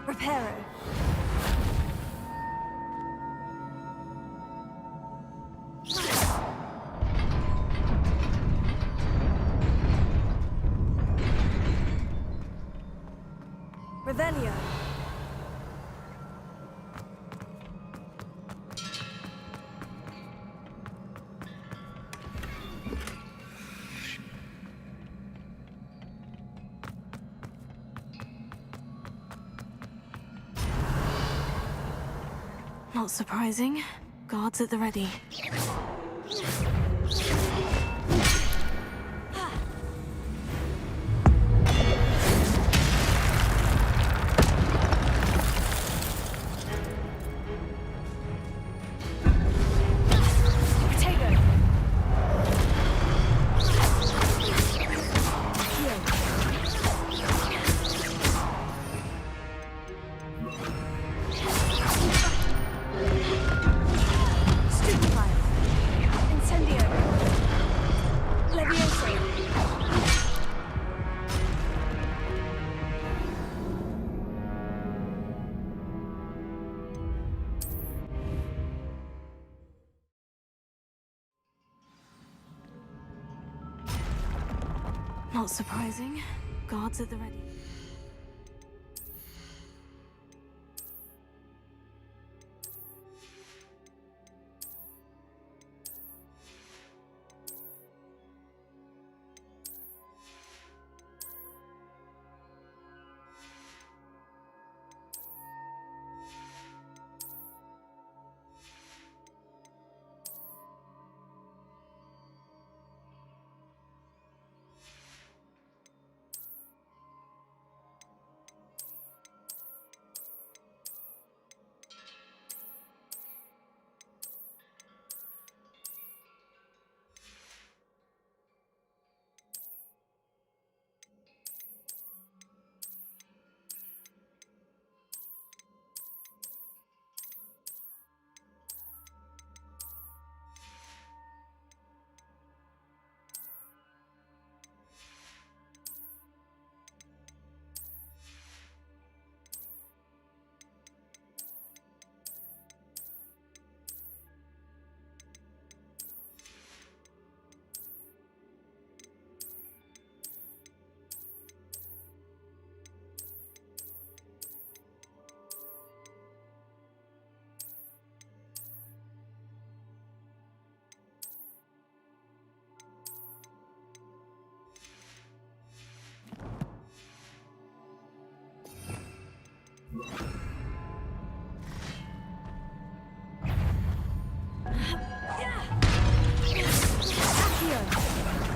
Reparo. Revelio. Not surprising. Guards at the ready. Not surprising. Guards at the ready.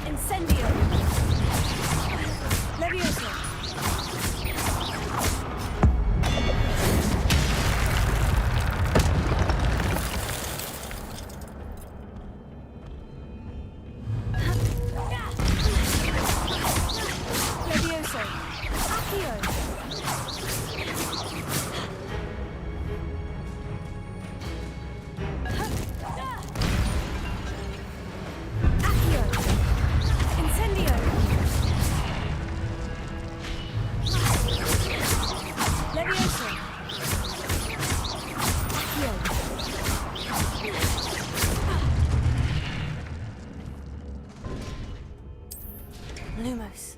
Incendio. Levioso. Levioso. Accio. Lumos.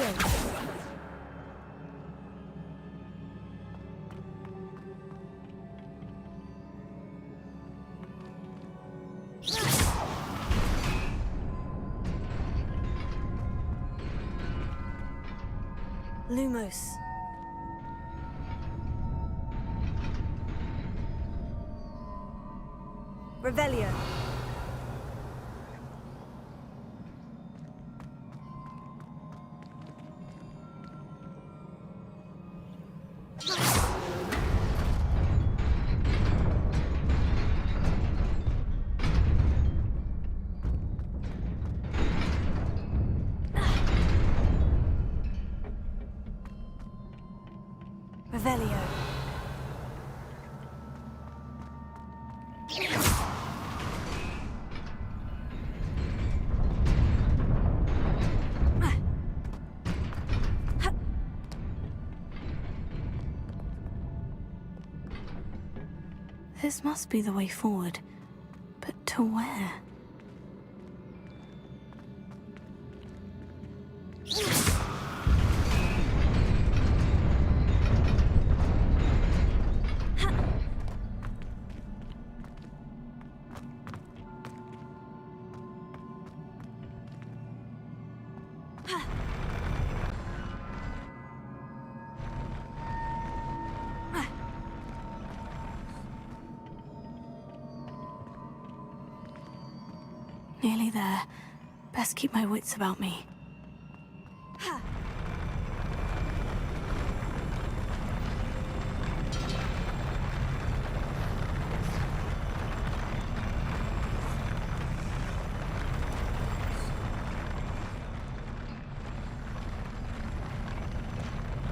Accio. Lumos. Revelio. Revelio. This must be the way forward. But to where? Nearly there. Best keep my wits about me.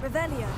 Revelio.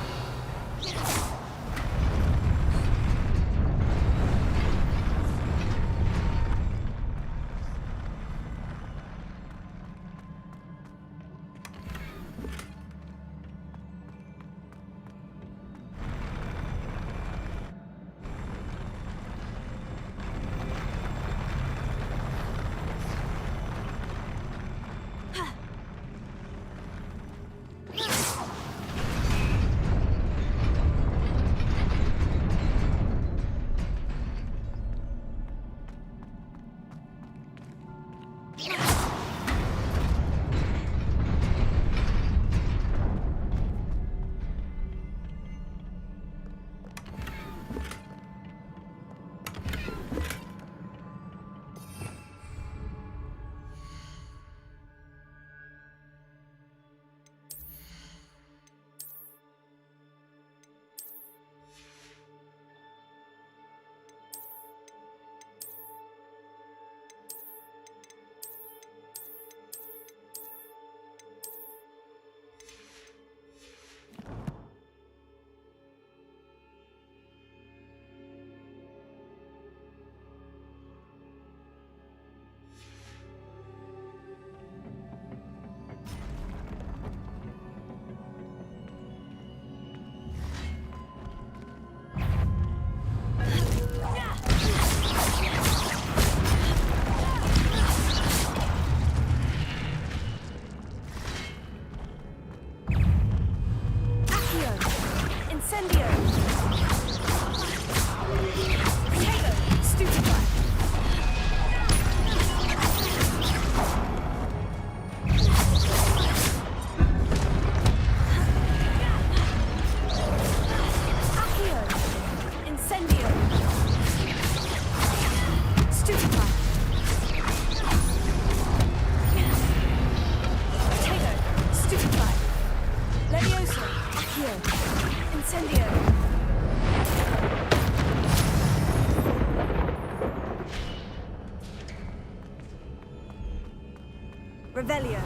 Revelio.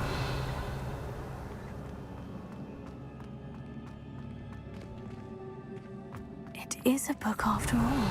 It is a book after all.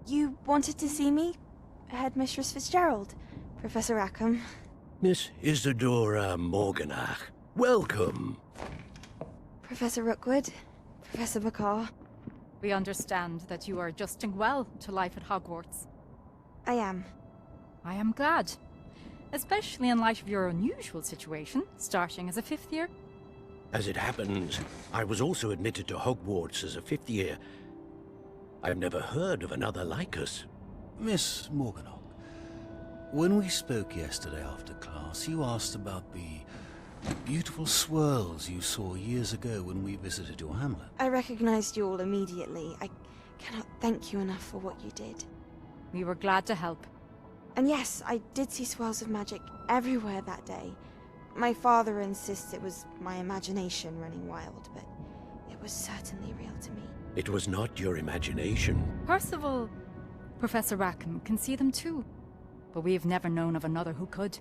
You wanted to see me? Headmistress Fitzgerald, Professor Rackham. Miss Isadora Morganach, welcome. Professor Rookwood, Professor Bakar. We understand that you are adjusting well to life at Hogwarts. I am. I am glad. Especially in light of your unusual situation, starting as a 5th year. As it happens, I was also admitted to Hogwarts as a 5th year. I've never heard of another like us. Miss Morganach, when we spoke yesterday after class, you asked about the beautiful swirls you saw years ago when we visited your hamlet. I recognized you all immediately. I cannot thank you enough for what you did. We were glad to help. And yes, I did see swirls of magic everywhere that day. My father insists it was my imagination running wild, but it was certainly real to me. It was not your imagination. Percival, Professor Rackham can see them too. But we have never known of another who could.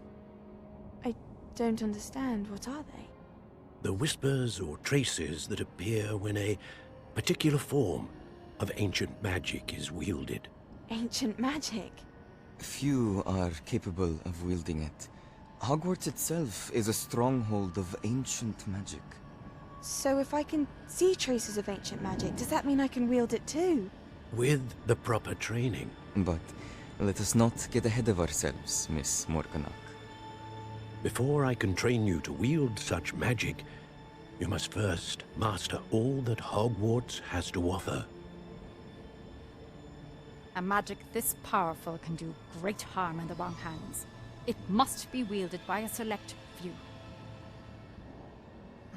I don't understand. What are they? The whispers or traces that appear when a particular form of ancient magic is wielded. Ancient magic? Few are capable of wielding it. Hogwarts itself is a stronghold of ancient magic. So if I can see traces of ancient magic, does that mean I can wield it too? With the proper training. But let us not get ahead of ourselves, Miss Morganach. Before I can train you to wield such magic, you must first master all that Hogwarts has to offer. A magic this powerful can do great harm in the wrong hands. It must be wielded by a select few.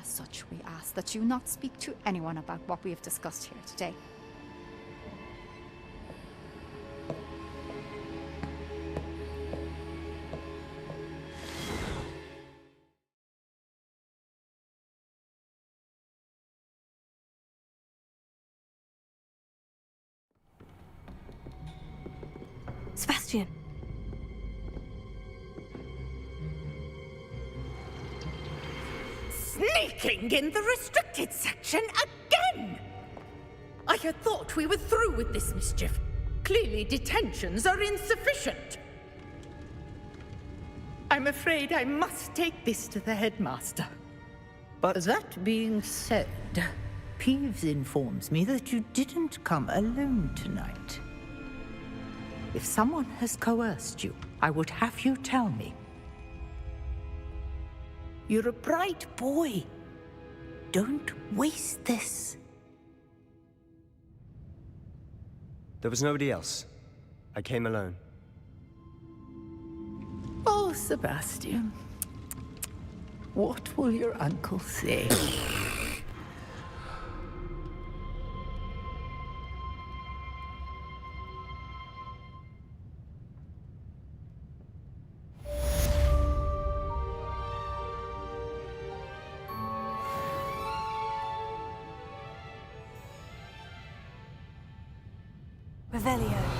As such, we ask that you not speak to anyone about what we have discussed here today. Sebastian. Sneaking in the restricted section again! I had thought we were through with this mischief. Clearly detentions are insufficient. I'm afraid I must take this to the headmaster. But that being said, Peeves informs me that you didn't come alone tonight. If someone has coerced you, I would have you tell me. You're a bright boy. Don't waste this. There was nobody else. I came alone. Oh, Sebastian. What will your uncle say? Revelio.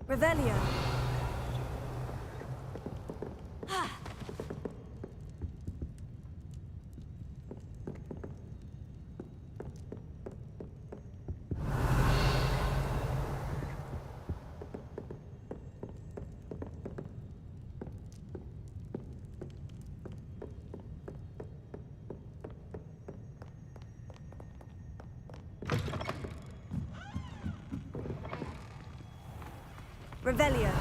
Revelio. Revelio.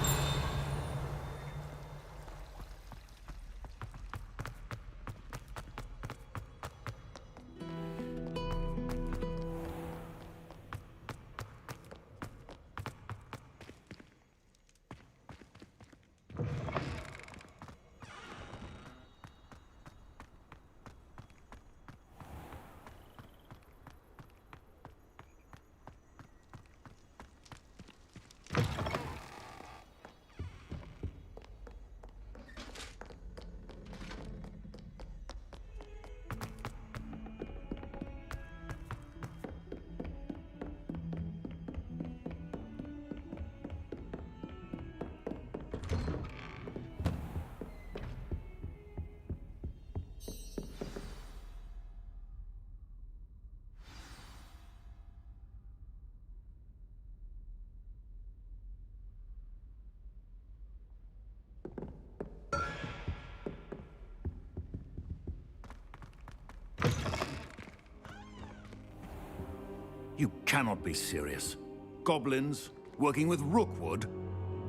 You cannot be serious. Goblins working with Rookwood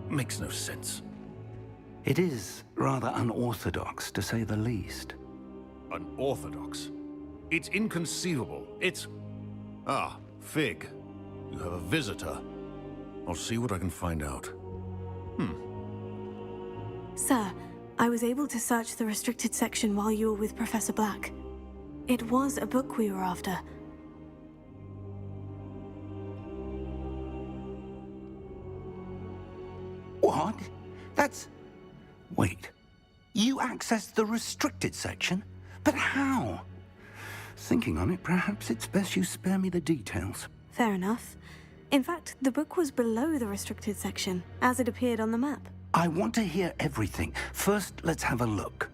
makes no sense. It is rather unorthodox, to say the least. Unorthodox? It's inconceivable. It's... Ah, Fig. You have a visitor. I'll see what I can find out. Sir, I was able to search the restricted section while you were with Professor Black. It was a book we were after. What? That's... Wait. You accessed the restricted section? But how? Thinking on it, perhaps it's best you spare me the details. Fair enough. In fact, the book was below the restricted section, as it appeared on the map. I want to hear everything. First, let's have a look.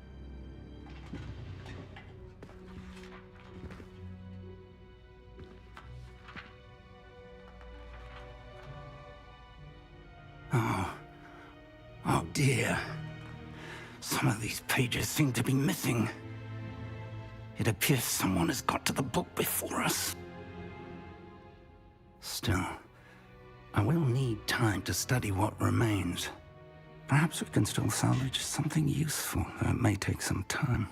Oh dear. Some of these pages seem to be missing. It appears someone has got to the book before us. Still, I will need time to study what remains. Perhaps we can still salvage something useful, though it may take some time.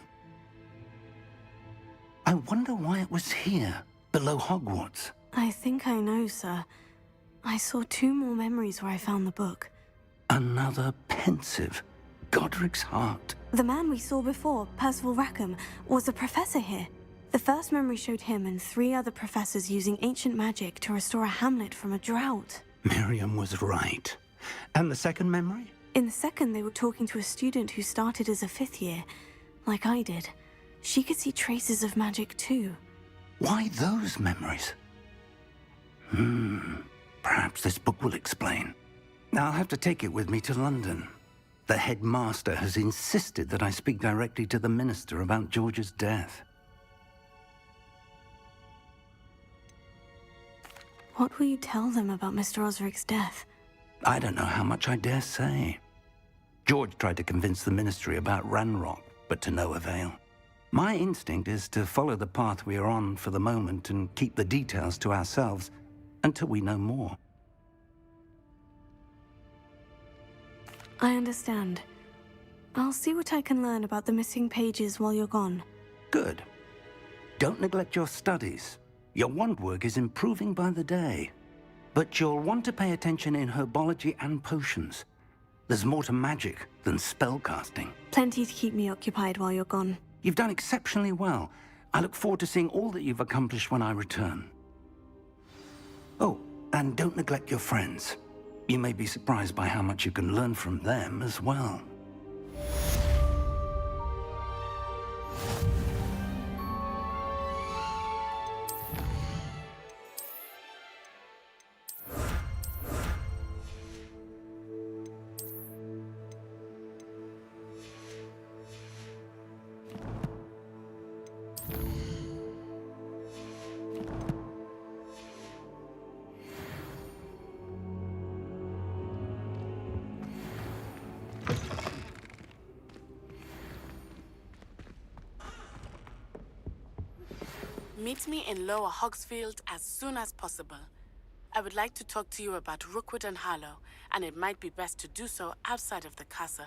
I wonder why it was here, below Hogwarts. I think I know, sir. I saw 2 more memories where I found the book. Another pensive. Godric's heart. The man we saw before, Percival Rackham, was a professor here. The first memory showed him and 3 other professors using ancient magic to restore a hamlet from a drought. Miriam was right. And the second memory? In the second, they were talking to a student who started as a 5th year, like I did. She could see traces of magic too. Why those memories? Perhaps this book will explain. I'll have to take it with me to London. The headmaster has insisted that I speak directly to the minister about George's death. What will you tell them about Mr. Osric's death? I don't know how much I dare say. George tried to convince the ministry about Ranrock, but to no avail. My instinct is to follow the path we are on for the moment and keep the details to ourselves until we know more. I understand. I'll see what I can learn about the missing pages while you're gone. Good. Don't neglect your studies. Your wand work is improving by the day. But you'll want to pay attention in herbology and potions. There's more to magic than spellcasting. Plenty to keep me occupied while you're gone. You've done exceptionally well. I look forward to seeing all that you've accomplished when I return. Oh, and don't neglect your friends. You may be surprised by how much you can learn from them as well. Meet me in Lower Hogsfield as soon as possible. I would like to talk to you about Rookwood and Harlow, and it might be best to do so outside of the castle.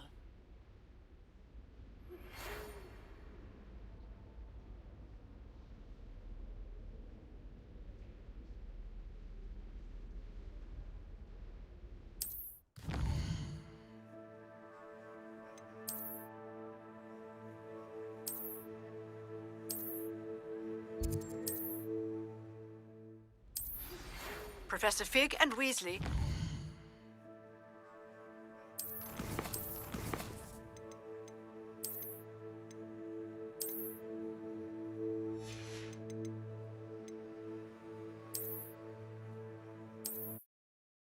Professor Fig and Weasley